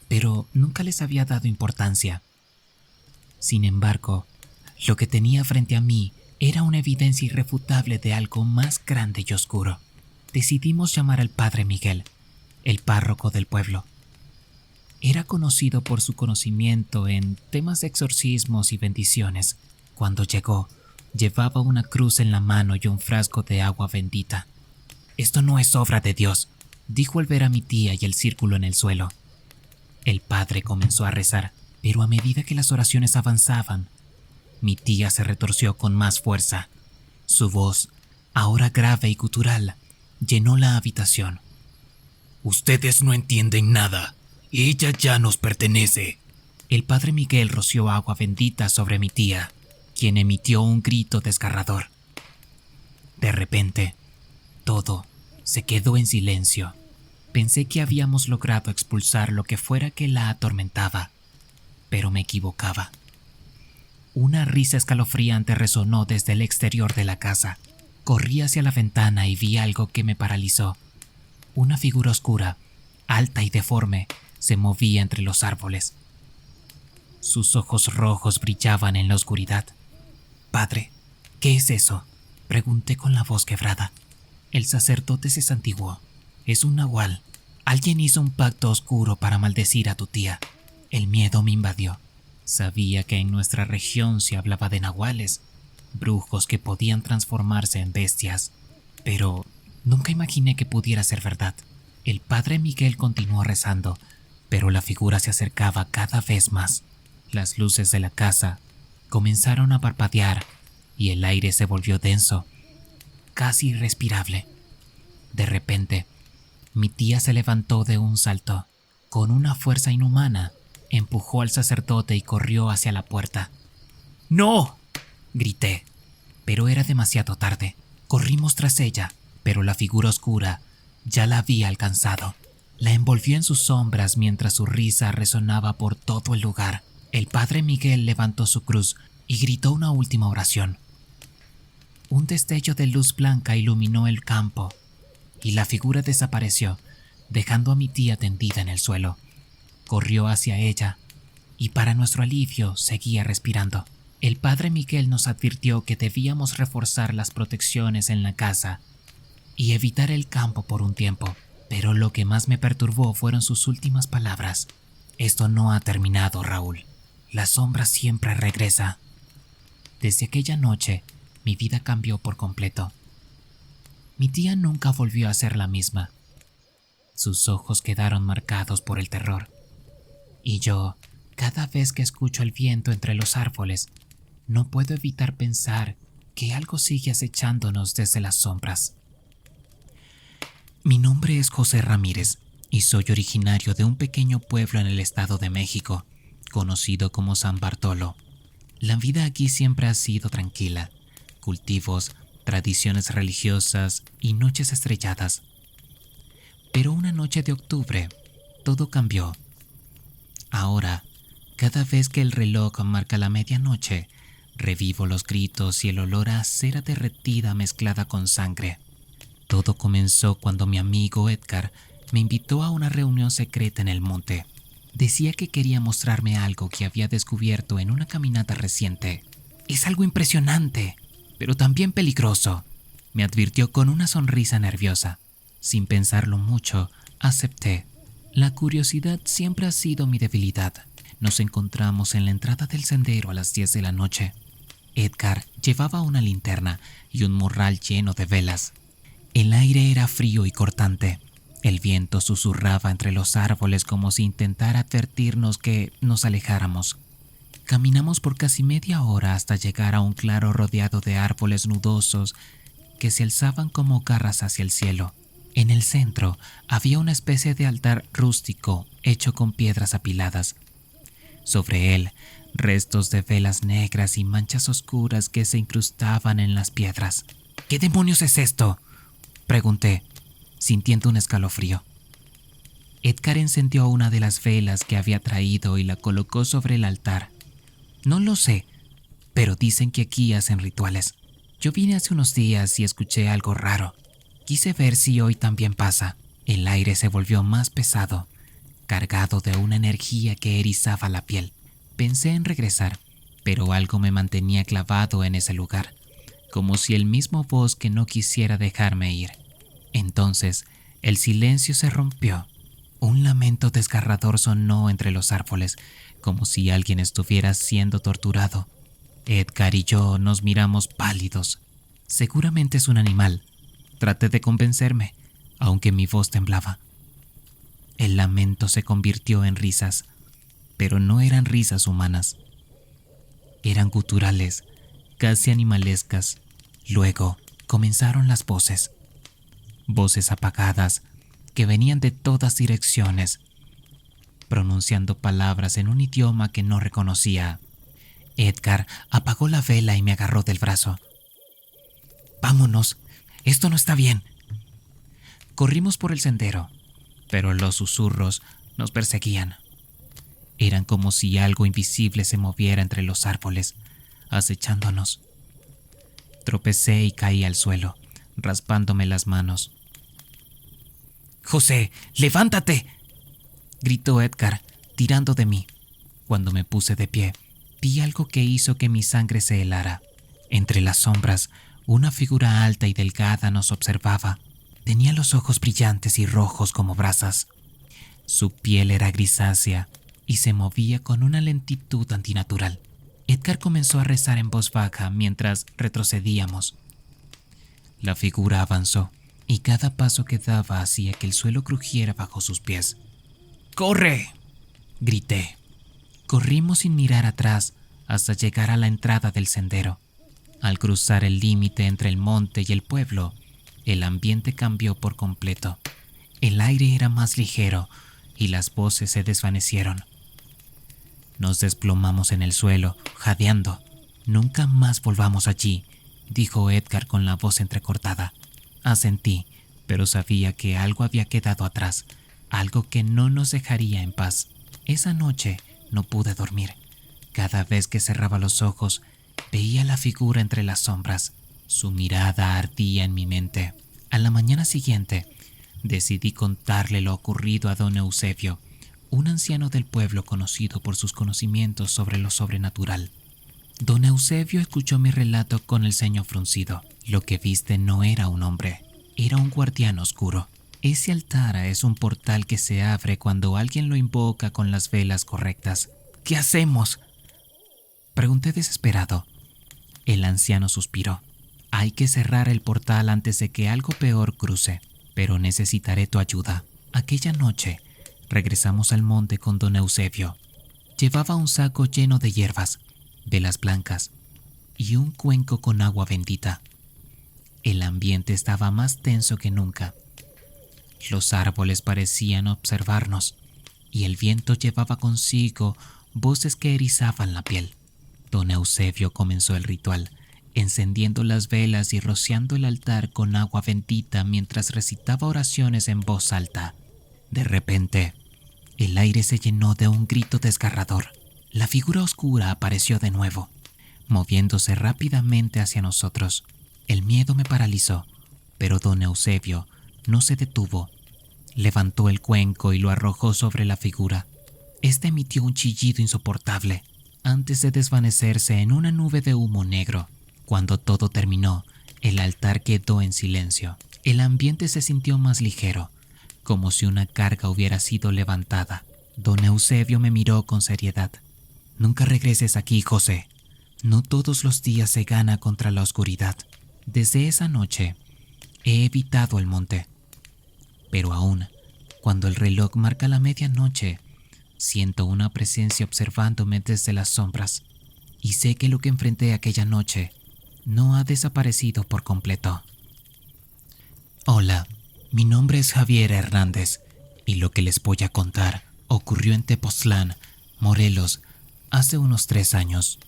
pero nunca les había dado importancia. Sin embargo, lo que tenía frente a mí era una evidencia irrefutable de algo más grande y oscuro. Decidimos llamar al padre Miguel, el párroco del pueblo. Era conocido por su conocimiento en temas de exorcismos y bendiciones. Cuando llegó, llevaba una cruz en la mano y un frasco de agua bendita. «Esto no es obra de Dios», dijo al ver a mi tía y el círculo en el suelo. El padre comenzó a rezar, pero a medida que las oraciones avanzaban, mi tía se retorció con más fuerza. Su voz, ahora grave y gutural, llenó la habitación. «Ustedes no entienden nada. Ella ya nos pertenece». El padre Miguel roció agua bendita sobre mi tía, quien emitió un grito desgarrador. De repente, todo se quedó en silencio. Pensé que habíamos logrado expulsar lo que fuera que la atormentaba, pero me equivocaba. Una risa escalofriante resonó desde el exterior de la casa. Corrí hacia la ventana y vi algo que me paralizó. Una figura oscura, alta y deforme, se movía entre los árboles. Sus ojos rojos brillaban en la oscuridad. «Padre, ¿qué es eso?», pregunté con la voz quebrada. El sacerdote se santiguó. «Es un nahual. Alguien hizo un pacto oscuro para maldecir a tu tía». El miedo me invadió. Sabía que en nuestra región se hablaba de nahuales, brujos que podían transformarse en bestias, pero nunca imaginé que pudiera ser verdad. El padre Miguel continuó rezando, pero la figura se acercaba cada vez más. Las luces de la casa comenzaron a parpadear y el aire se volvió denso, casi irrespirable. De repente, mi tía se levantó de un salto. Con una fuerza inhumana, empujó al sacerdote y corrió hacia la puerta. «¡No!», grité, pero era demasiado tarde. Corrimos tras ella, pero la figura oscura ya la había alcanzado. La envolvió en sus sombras mientras su risa resonaba por todo el lugar. El padre Miguel levantó su cruz y gritó una última oración. Un destello de luz blanca iluminó el campo y la figura desapareció, dejando a mi tía tendida en el suelo. Corrió hacia ella y, para nuestro alivio, seguía respirando. El padre Miguel nos advirtió que debíamos reforzar las protecciones en la casa y evitar el campo por un tiempo. Pero lo que más me perturbó fueron sus últimas palabras. «Esto no ha terminado, Raúl. La sombra siempre regresa». Desde aquella noche, mi vida cambió por completo. Mi tía nunca volvió a ser la misma. Sus ojos quedaron marcados por el terror. Y yo, cada vez que escucho el viento entre los árboles, no puedo evitar pensar que algo sigue acechándonos desde las sombras. Mi nombre es José Ramírez y soy originario de un pequeño pueblo en el Estado de México, conocido como San Bartolo. La vida aquí siempre ha sido tranquila. Cultivos, tradiciones religiosas y noches estrelladas. Pero una noche de octubre, todo cambió. Ahora, cada vez que el reloj marca la medianoche, revivo los gritos y el olor a cera derretida mezclada con sangre. Todo comenzó cuando mi amigo Edgar me invitó a una reunión secreta en el monte. Decía que quería mostrarme algo que había descubierto en una caminata reciente. «Es algo impresionante, pero también peligroso», me advirtió con una sonrisa nerviosa. Sin pensarlo mucho, acepté. La curiosidad siempre ha sido mi debilidad. Nos encontramos en la entrada del sendero a las 10 de la noche. Edgar llevaba una linterna y un morral lleno de velas. El aire era frío y cortante. El viento susurraba entre los árboles como si intentara advertirnos que nos alejáramos. Caminamos por casi media hora hasta llegar a un claro rodeado de árboles nudosos que se alzaban como garras hacia el cielo. En el centro había una especie de altar rústico hecho con piedras apiladas. Sobre él restos de velas negras y manchas oscuras que se incrustaban en las piedras. ¿Qué demonios es esto?, pregunté, sintiendo un escalofrío. Edgar encendió una de las velas que había traído y la colocó sobre el altar. No lo sé, pero dicen que aquí hacen rituales. Yo vine hace unos días y escuché algo raro. Quise ver si hoy también pasa. El aire se volvió más pesado, cargado de una energía que erizaba la piel. Pensé en regresar, pero algo me mantenía clavado en ese lugar, como si el mismo bosque no quisiera dejarme ir. Entonces, el silencio se rompió. Un lamento desgarrador sonó entre los árboles, como si alguien estuviera siendo torturado. Edgar y yo nos miramos pálidos. Seguramente es un animal. Traté de convencerme, aunque mi voz temblaba. El lamento se convirtió en risas, pero no eran risas humanas. Eran guturales, casi animalescas. Luego comenzaron las voces. Voces apagadas que venían de todas direcciones, pronunciando palabras en un idioma que no reconocía. Edgar apagó la vela y me agarró del brazo. «Vámonos, esto no está bien». Corrimos por el sendero, pero los susurros nos perseguían. Eran como si algo invisible se moviera entre los árboles, acechándonos. Tropecé y caí al suelo, raspándome las manos. «José, levántate», gritó Edgar, tirando de mí. Cuando me puse de pie, vi algo que hizo que mi sangre se helara. Entre las sombras, una figura alta y delgada nos observaba. Tenía los ojos brillantes y rojos como brasas. Su piel era grisácea y se movía con una lentitud antinatural. Edgar comenzó a rezar en voz baja mientras retrocedíamos. La figura avanzó y cada paso que daba hacía que el suelo crujiera bajo sus pies. «¡Corre!», grité. Corrimos sin mirar atrás hasta llegar a la entrada del sendero. Al cruzar el límite entre el monte y el pueblo, el ambiente cambió por completo. El aire era más ligero y las voces se desvanecieron. Nos desplomamos en el suelo, jadeando. «Nunca más volvamos allí», dijo Edgar con la voz entrecortada. Asentí, pero sabía que algo había quedado atrás, algo que no nos dejaría en paz. Esa noche no pude dormir. Cada vez que cerraba los ojos, veía la figura entre las sombras. Su mirada ardía en mi mente. A la mañana siguiente, decidí contarle lo ocurrido a don Eusebio, un anciano del pueblo conocido por sus conocimientos sobre lo sobrenatural. Don Eusebio escuchó mi relato con el ceño fruncido. Lo que viste no era un hombre, era un guardián oscuro. Ese altar es un portal que se abre cuando alguien lo invoca con las velas correctas. «¿Qué hacemos?», pregunté desesperado. El anciano suspiró. «Hay que cerrar el portal antes de que algo peor cruce, pero necesitaré tu ayuda». Aquella noche regresamos al monte con don Eusebio. Llevaba un saco lleno de hierbas, velas blancas y un cuenco con agua bendita. El ambiente estaba más tenso que nunca. Los árboles parecían observarnos y el viento llevaba consigo voces que erizaban la piel. Don Eusebio comenzó el ritual, encendiendo las velas y rociando el altar con agua bendita mientras recitaba oraciones en voz alta. De repente, el aire se llenó de un grito desgarrador. La figura oscura apareció de nuevo, moviéndose rápidamente hacia nosotros. El miedo me paralizó, pero don Eusebio no se detuvo. Levantó el cuenco y lo arrojó sobre la figura. Este emitió un chillido insoportable antes de desvanecerse en una nube de humo negro. Cuando todo terminó, el altar quedó en silencio. El ambiente se sintió más ligero, como si una carga hubiera sido levantada. Don Eusebio me miró con seriedad. «Nunca regreses aquí, José. No todos los días se gana contra la oscuridad». Desde esa noche, he evitado el monte. Pero aún, cuando el reloj marca la medianoche, siento una presencia observándome desde las sombras. Y sé que lo que enfrenté aquella noche no ha desaparecido por completo. Hola, mi nombre es Javier Hernández y lo que les voy a contar ocurrió en Tepoztlán, Morelos, hace unos 3 años.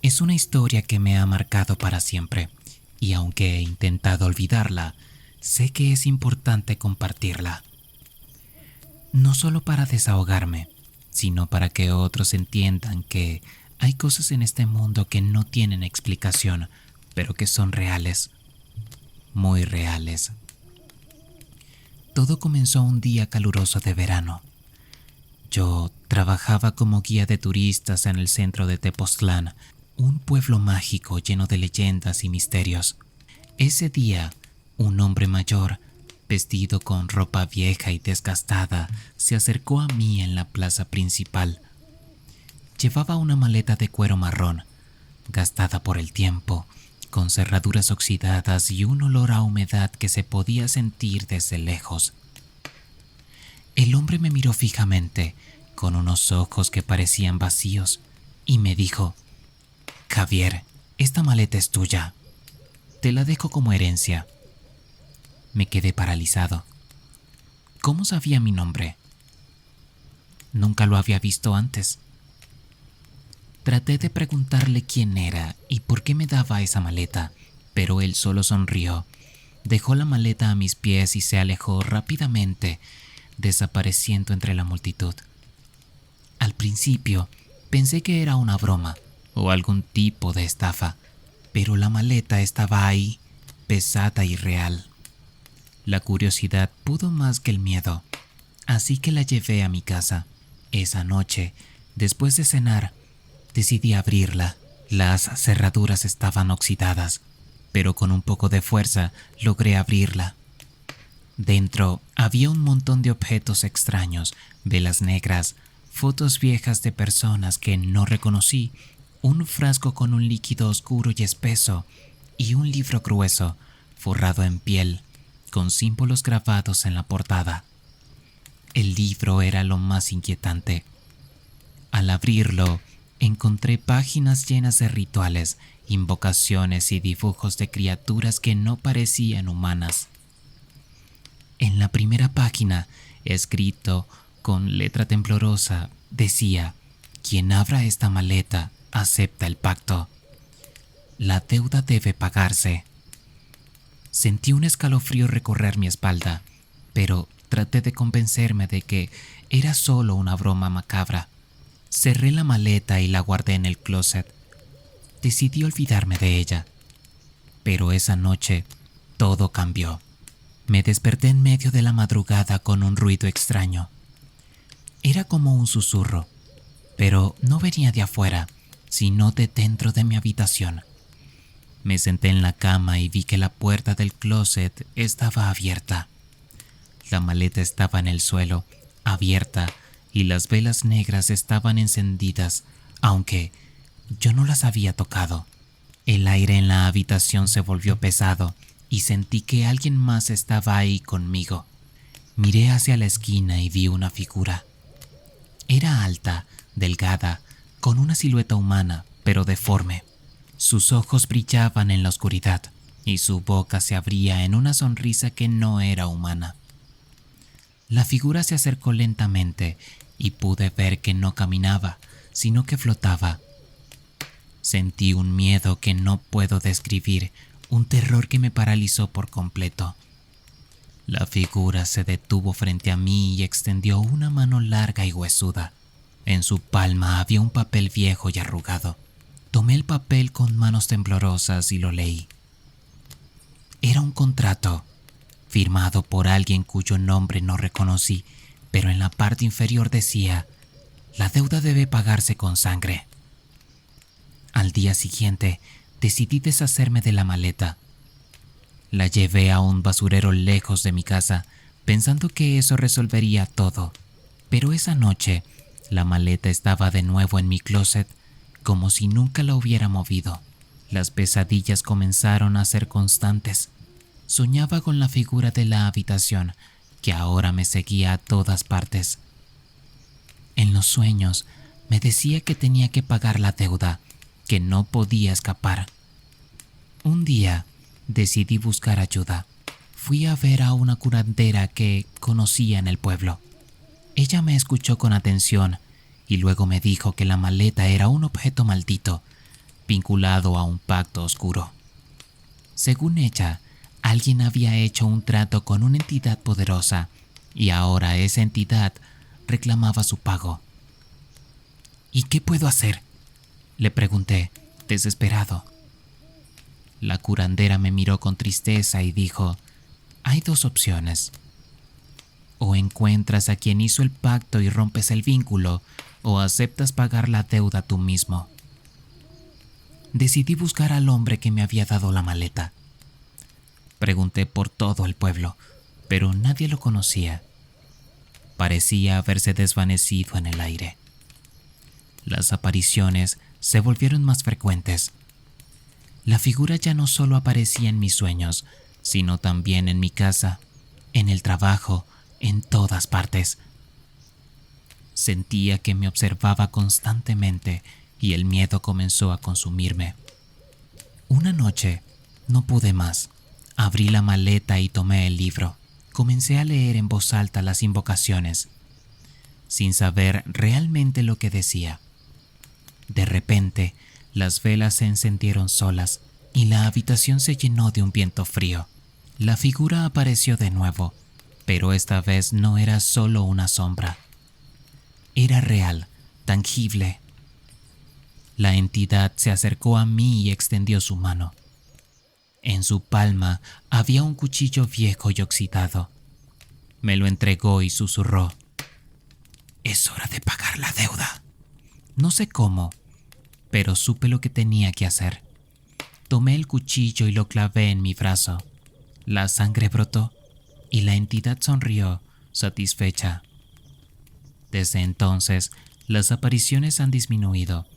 Es una historia que me ha marcado para siempre, y aunque he intentado olvidarla, sé que es importante compartirla. No solo para desahogarme, sino para que otros entiendan que hay cosas en este mundo que no tienen explicación, pero que son reales, muy reales. Todo comenzó un día caluroso de verano. Yo trabajaba como guía de turistas en el centro de Tepoztlán, un pueblo mágico lleno de leyendas y misterios. Ese día, un hombre mayor, vestido con ropa vieja y desgastada, se acercó a mí en la plaza principal. Llevaba una maleta de cuero marrón, gastada por el tiempo, con cerraduras oxidadas y un olor a humedad que se podía sentir desde lejos. El hombre me miró fijamente, con unos ojos que parecían vacíos, y me dijo: «Javier, esta maleta es tuya. Te la dejo como herencia». Me quedé paralizado. ¿Cómo sabía mi nombre? Nunca lo había visto antes. Traté de preguntarle quién era y por qué me daba esa maleta, pero él solo sonrió, dejó la maleta a mis pies y se alejó rápidamente, desapareciendo entre la multitud. Al principio pensé que era una broma o algún tipo de estafa, pero la maleta estaba ahí, pesada y real. La curiosidad pudo más que el miedo, así que la llevé a mi casa. Esa noche, después de cenar, decidí abrirla. Las cerraduras estaban oxidadas, pero con un poco de fuerza logré abrirla. Dentro había un montón de objetos extraños, velas negras, fotos viejas de personas que no reconocí, un frasco con un líquido oscuro y espeso, y un libro grueso, forrado en piel, con símbolos grabados en la portada. El libro era lo más inquietante. Al abrirlo, encontré páginas llenas de rituales, invocaciones y dibujos de criaturas que no parecían humanas. En la primera página, escrito con letra temblorosa, decía: «Quien abra esta maleta acepta el pacto. La deuda debe pagarse». Sentí un escalofrío recorrer mi espalda, pero traté de convencerme de que era solo una broma macabra. Cerré la maleta y la guardé en el closet. Decidí olvidarme de ella. Pero esa noche todo cambió. Me desperté en medio de la madrugada con un ruido extraño. Era como un susurro, pero no venía de afuera, sino de dentro de mi habitación. Me senté en la cama y vi que la puerta del closet estaba abierta. La maleta estaba en el suelo, abierta, y las velas negras estaban encendidas, aunque yo no las había tocado. El aire en la habitación se volvió pesado y sentí que alguien más estaba ahí conmigo. Miré hacia la esquina y vi una figura. Era alta, delgada, con una silueta humana, pero deforme. Sus ojos brillaban en la oscuridad y su boca se abría en una sonrisa que no era humana. La figura se acercó lentamente y pude ver que no caminaba, sino que flotaba. Sentí un miedo que no puedo describir, un terror que me paralizó por completo. La figura se detuvo frente a mí y extendió una mano larga y huesuda. En su palma había un papel viejo y arrugado. Tomé el papel con manos temblorosas y lo leí. Era un contrato, firmado por alguien cuyo nombre no reconocí, pero en la parte inferior decía: «La deuda debe pagarse con sangre». Al día siguiente, decidí deshacerme de la maleta. La llevé a un basurero lejos de mi casa, pensando que eso resolvería todo. Pero esa noche, la maleta estaba de nuevo en mi closet, como si nunca la hubiera movido. Las pesadillas comenzaron a ser constantes. Soñaba con la figura de la habitación, que ahora me seguía a todas partes. En los sueños, me decía que tenía que pagar la deuda, que no podía escapar. Un día, decidí buscar ayuda. Fui a ver a una curandera que conocía en el pueblo. Ella me escuchó con atención y luego me dijo que la maleta era un objeto maldito, vinculado a un pacto oscuro. Según ella, alguien había hecho un trato con una entidad poderosa y ahora esa entidad reclamaba su pago. ¿Y qué puedo hacer?, le pregunté, desesperado. La curandera me miró con tristeza y dijo: hay dos opciones. O encuentras a quien hizo el pacto y rompes el vínculo, o aceptas pagar la deuda tú mismo. Decidí buscar al hombre que me había dado la maleta. Pregunté por todo el pueblo, pero nadie lo conocía. Parecía haberse desvanecido en el aire. Las apariciones se volvieron más frecuentes. La figura ya no solo aparecía en mis sueños, sino también en mi casa, en el trabajo, en todas partes. Sentía que me observaba constantemente y el miedo comenzó a consumirme. Una noche no pude más. Abrí la maleta y tomé el libro. Comencé a leer en voz alta las invocaciones, sin saber realmente lo que decía. De repente, las velas se encendieron solas y la habitación se llenó de un viento frío. La figura apareció de nuevo, pero esta vez no era solo una sombra. Era real, tangible. La entidad se acercó a mí y extendió su mano. En su palma había un cuchillo viejo y oxidado. Me lo entregó y susurró: es hora de pagar la deuda. No sé cómo, pero supe lo que tenía que hacer. Tomé el cuchillo y lo clavé en mi brazo. La sangre brotó y la entidad sonrió, satisfecha. Desde entonces, las apariciones han disminuido,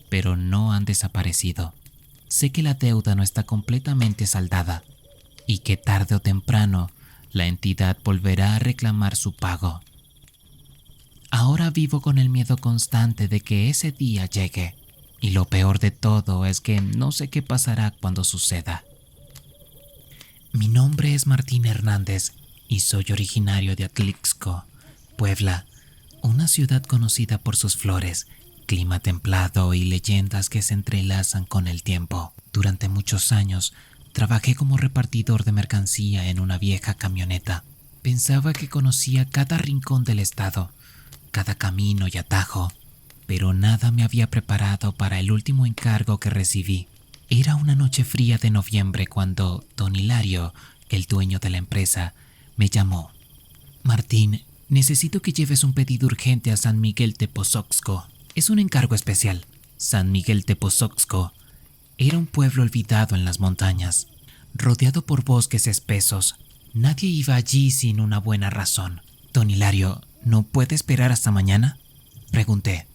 pero no han desaparecido. Sé que la deuda no está completamente saldada y que tarde o temprano la entidad volverá a reclamar su pago. Ahora vivo con el miedo constante de que ese día llegue, y lo peor de todo es que no sé qué pasará cuando suceda. Mi nombre es Martín Hernández y soy originario de Atlixco, Puebla, una ciudad conocida por sus flores, clima templado y leyendas que se entrelazan con el tiempo. Durante muchos años trabajé como repartidor de mercancía en una vieja camioneta. Pensaba que conocía cada rincón del estado, cada camino y atajo, pero nada me había preparado para el último encargo que recibí. Era una noche fría de noviembre cuando don Hilario, el dueño de la empresa, me llamó. Martín, necesito que lleves un pedido urgente a San Miguel Tepozoxco. Es un encargo especial. San Miguel Tepozoxco era un pueblo olvidado en las montañas, rodeado por bosques espesos. Nadie iba allí sin una buena razón. Don Hilario, ¿no puede esperar hasta mañana?, pregunté,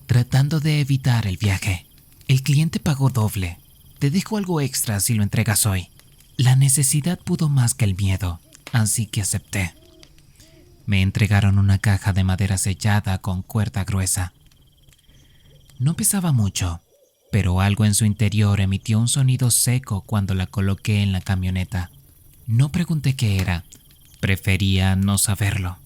tratando de evitar el viaje. El cliente pagó doble. Te dejo algo extra si lo entregas hoy. La necesidad pudo más que el miedo, así que acepté. Me entregaron una caja de madera sellada con cuerda gruesa. No pesaba mucho, pero algo en su interior emitió un sonido seco cuando la coloqué en la camioneta. No pregunté qué era, prefería no saberlo.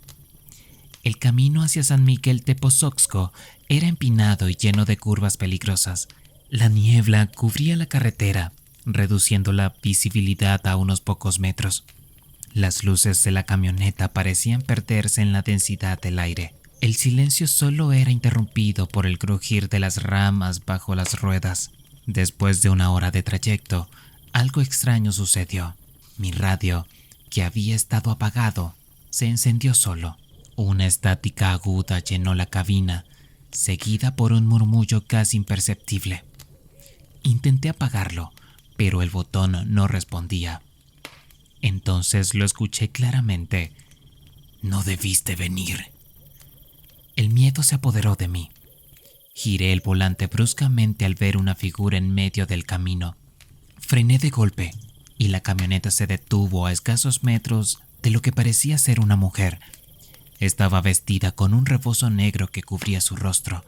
El camino hacia San Miguel Tepozoxco era empinado y lleno de curvas peligrosas. La niebla cubría la carretera, reduciendo la visibilidad a unos pocos metros. Las luces de la camioneta parecían perderse en la densidad del aire. El silencio solo era interrumpido por el crujir de las ramas bajo las ruedas. Después de una hora de trayecto, algo extraño sucedió. Mi radio, que había estado apagado, se encendió solo. Una estática aguda llenó la cabina, seguida por un murmullo casi imperceptible. Intenté apagarlo, pero el botón no respondía. Entonces lo escuché claramente. No debiste venir. El miedo se apoderó de mí. Giré el volante bruscamente al ver una figura en medio del camino. Frené de golpe y la camioneta se detuvo a escasos metros de lo que parecía ser una mujer. Estaba vestida con un rebozo negro que cubría su rostro.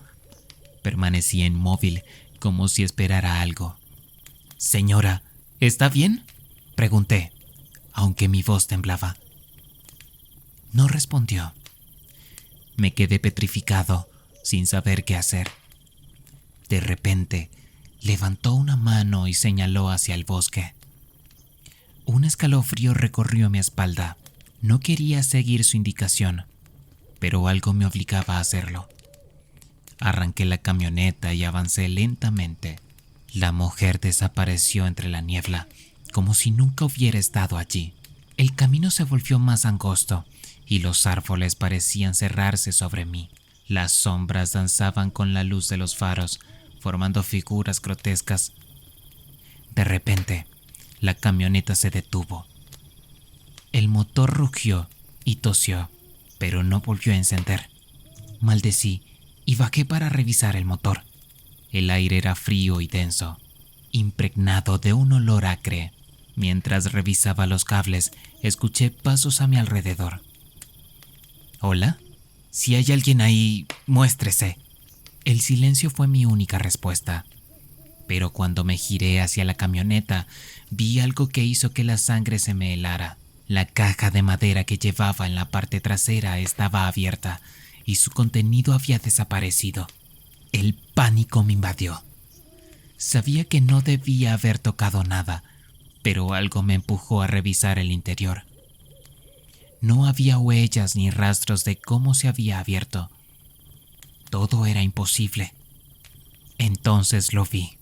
Permanecía inmóvil, como si esperara algo. «Señora, ¿está bien?», pregunté, aunque mi voz temblaba. No respondió. Me quedé petrificado, sin saber qué hacer. De repente, levantó una mano y señaló hacia el bosque. Un escalofrío recorrió mi espalda. No quería seguir su indicación, pero algo me obligaba a hacerlo. Arranqué la camioneta y avancé lentamente. La mujer desapareció entre la niebla, como si nunca hubiera estado allí. El camino se volvió más angosto y los árboles parecían cerrarse sobre mí. Las sombras danzaban con la luz de los faros, formando figuras grotescas. De repente, la camioneta se detuvo. El motor rugió y tosió, pero no volvió a encender. Maldecí y bajé para revisar el motor. El aire era frío y denso, impregnado de un olor acre. Mientras revisaba los cables, escuché pasos a mi alrededor. ¿Hola? Si hay alguien ahí, muéstrese. El silencio fue mi única respuesta. Pero cuando me giré hacia la camioneta, vi algo que hizo que la sangre se me helara. La caja de madera que llevaba en la parte trasera estaba abierta y su contenido había desaparecido. El pánico me invadió. Sabía que no debía haber tocado nada, pero algo me empujó a revisar el interior. No había huellas ni rastros de cómo se había abierto. Todo era imposible. Entonces lo vi.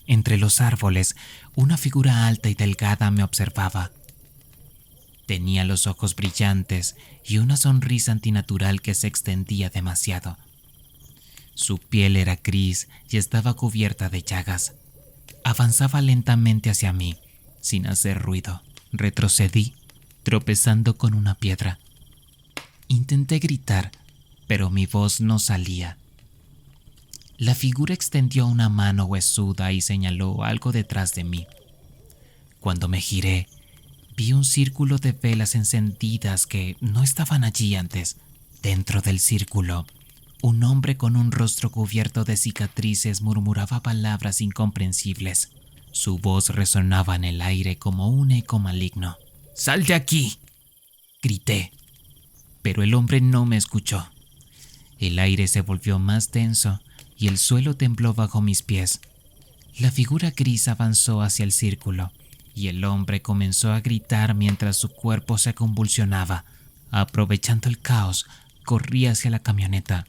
Entre los árboles, una figura alta y delgada me observaba. Tenía los ojos brillantes y una sonrisa antinatural que se extendía demasiado. Su piel era gris y estaba cubierta de llagas. Avanzaba lentamente hacia mí, sin hacer ruido. Retrocedí, tropezando con una piedra. Intenté gritar, pero mi voz no salía. La figura extendió una mano huesuda y señaló algo detrás de mí. Cuando me giré, vi un círculo de velas encendidas que no estaban allí antes. Dentro del círculo, un hombre con un rostro cubierto de cicatrices murmuraba palabras incomprensibles. Su voz resonaba en el aire como un eco maligno. ¡Sal de aquí!, grité, pero el hombre no me escuchó. El aire se volvió más denso y el suelo tembló bajo mis pies. La figura gris avanzó hacia el círculo y el hombre comenzó a gritar mientras su cuerpo se convulsionaba. Aprovechando el caos, corrí hacia la camioneta.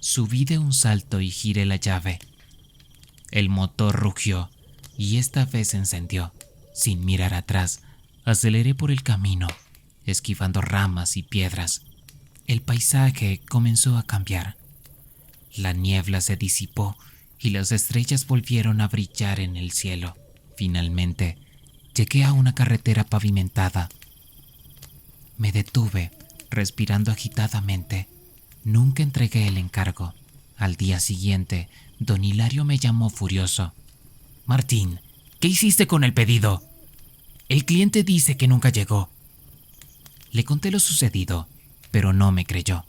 Subí de un salto y giré la llave. El motor rugió y esta vez se encendió. Sin mirar atrás, aceleré por el camino, esquivando ramas y piedras. El paisaje comenzó a cambiar. La niebla se disipó y las estrellas volvieron a brillar en el cielo. Finalmente, llegué a una carretera pavimentada. Me detuve, respirando agitadamente. Nunca entregué el encargo. Al día siguiente, don Hilario me llamó furioso. «Martín, ¿qué hiciste con el pedido? El cliente dice que nunca llegó». Le conté lo sucedido, pero no me creyó.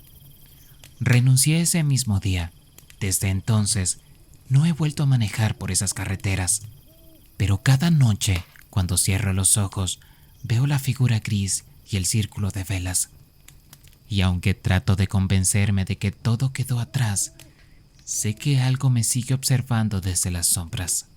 Renuncié ese mismo día. Desde entonces, no he vuelto a manejar por esas carreteras. Pero cada noche, cuando cierro los ojos, veo la figura gris y el círculo de velas. Y aunque trato de convencerme de que todo quedó atrás, sé que algo me sigue observando desde las sombras.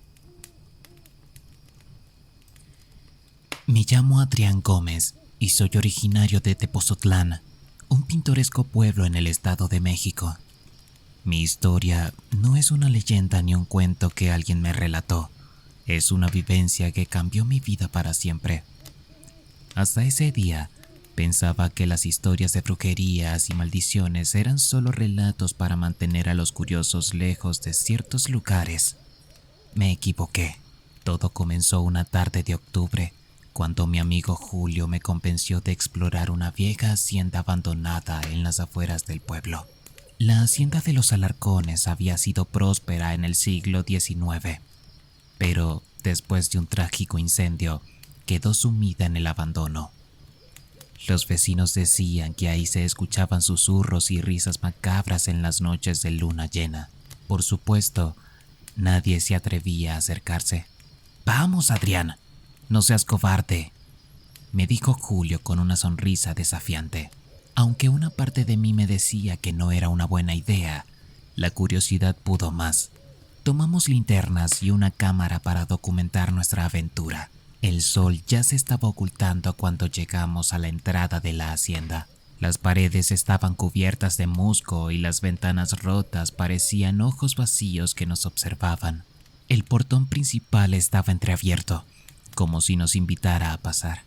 Me llamo Adrián Gómez y soy originario de Tepozotlán, un pintoresco pueblo en el Estado de México. Mi historia no es una leyenda ni un cuento que alguien me relató. Es una vivencia que cambió mi vida para siempre. Hasta ese día, pensaba que las historias de brujerías y maldiciones eran solo relatos para mantener a los curiosos lejos de ciertos lugares. Me equivoqué. Todo comenzó una tarde de octubre, cuando mi amigo Julio me convenció de explorar una vieja hacienda abandonada en las afueras del pueblo. La hacienda de los Alarcones había sido próspera en el siglo XIX, pero después de un trágico incendio, quedó sumida en el abandono. Los vecinos decían que ahí se escuchaban susurros y risas macabras en las noches de luna llena. Por supuesto, nadie se atrevía a acercarse. «Vamos, Adrián, no seas cobarde», me dijo Julio con una sonrisa desafiante. Aunque una parte de mí me decía que no era una buena idea, la curiosidad pudo más. Tomamos linternas y una cámara para documentar nuestra aventura. El sol ya se estaba ocultando cuando llegamos a la entrada de la hacienda. Las paredes estaban cubiertas de musgo y las ventanas rotas parecían ojos vacíos que nos observaban. El portón principal estaba entreabierto, como si nos invitara a pasar.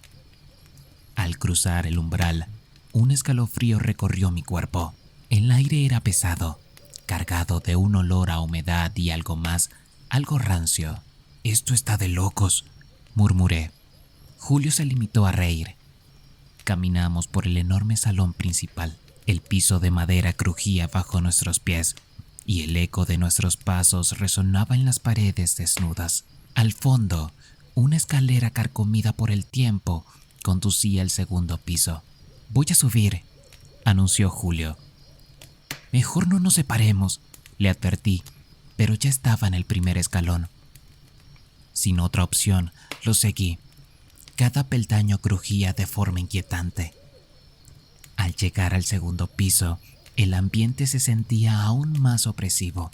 Al cruzar el umbral, un escalofrío recorrió mi cuerpo. El aire era pesado, cargado de un olor a humedad y algo más, algo rancio. «Esto está de locos», murmuré. Julio se limitó a reír. Caminamos por el enorme salón principal. El piso de madera crujía bajo nuestros pies y el eco de nuestros pasos resonaba en las paredes desnudas. Al fondo, una escalera carcomida por el tiempo conducía al segundo piso. «Voy a subir», anunció Julio. «Mejor no nos separemos», le advertí, pero ya estaba en el primer escalón. Sin otra opción, lo seguí. Cada peldaño crujía de forma inquietante. Al llegar al segundo piso, el ambiente se sentía aún más opresivo.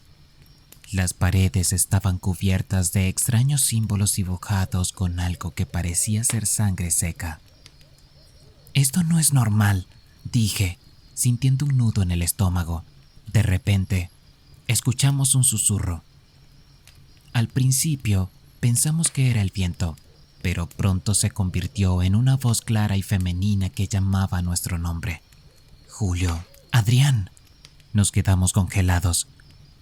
Las paredes estaban cubiertas de extraños símbolos dibujados con algo que parecía ser sangre seca. «Esto no es normal», dije, sintiendo un nudo en el estómago. De repente, escuchamos un susurro. Al principio, pensamos que era el viento, pero pronto se convirtió en una voz clara y femenina que llamaba nuestro nombre. «Julio, Adrián». Nos quedamos congelados.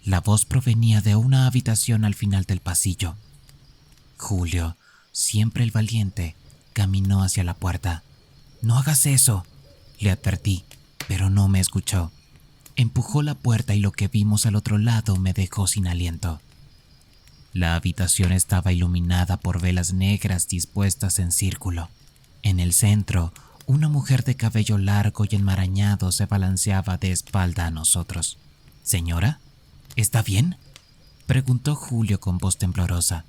La voz provenía de una habitación al final del pasillo. Julio, siempre el valiente, caminó hacia la puerta. «No hagas eso», le advertí, pero no me escuchó. Empujó la puerta y lo que vimos al otro lado me dejó sin aliento. La habitación estaba iluminada por velas negras dispuestas en círculo. En el centro, una mujer de cabello largo y enmarañado se balanceaba de espalda a nosotros. «¿Señora? ¿Está bien?», preguntó Julio con voz temblorosa.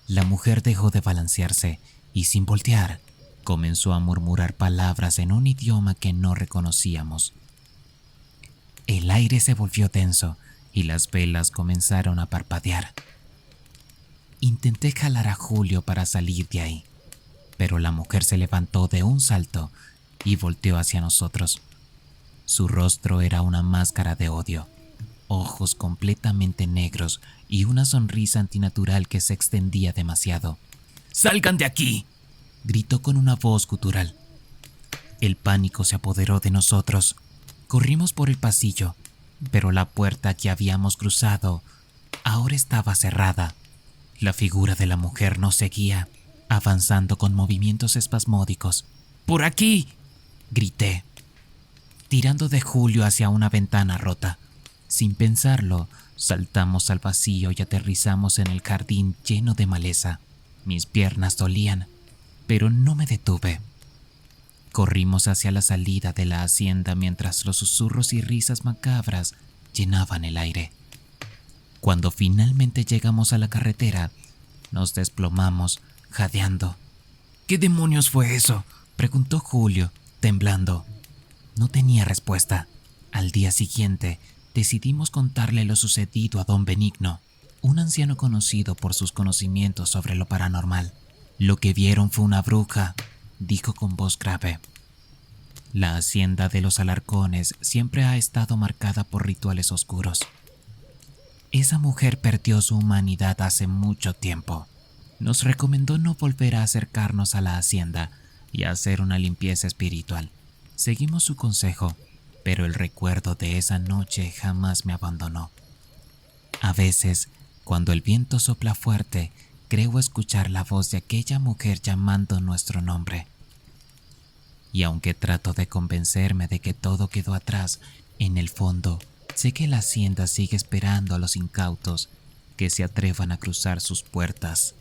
La mujer dejó de balancearse y, sin voltear, comenzó a murmurar palabras en un idioma que no reconocíamos. El aire se volvió denso y las velas comenzaron a parpadear. Intenté jalar a Julio para salir de ahí, pero la mujer se levantó de un salto y volteó hacia nosotros. Su rostro era una máscara de odio, ojos completamente negros y una sonrisa antinatural que se extendía demasiado. «¡Salgan de aquí!», gritó con una voz gutural. El pánico se apoderó de nosotros. Corrimos por el pasillo, pero la puerta que habíamos cruzado ahora estaba cerrada. La figura de la mujer nos seguía, avanzando con movimientos espasmódicos. «¡Por aquí!», grité, tirando de Julio hacia una ventana rota. Sin pensarlo, saltamos al vacío y aterrizamos en el jardín lleno de maleza. Mis piernas dolían, pero no me detuve. Corrimos hacia la salida de la hacienda mientras los susurros y risas macabras llenaban el aire. Cuando finalmente llegamos a la carretera, nos desplomamos, jadeando. «¿Qué demonios fue eso?», preguntó Julio, temblando. No tenía respuesta. Al día siguiente, decidimos contarle lo sucedido a don Benigno, un anciano conocido por sus conocimientos sobre lo paranormal. «Lo que vieron fue una bruja», dijo con voz grave. La hacienda de los Alarcones siempre ha estado marcada por rituales oscuros. Esa mujer perdió su humanidad hace mucho tiempo. Nos recomendó no volver a acercarnos a la hacienda y a hacer una limpieza espiritual. Seguimos su consejo, pero el recuerdo de esa noche jamás me abandonó. A veces, cuando el viento sopla fuerte, creo escuchar la voz de aquella mujer llamando nuestro nombre. Y aunque trato de convencerme de que todo quedó atrás, en el fondo sé que la hacienda sigue esperando a los incautos que se atrevan a cruzar sus puertas.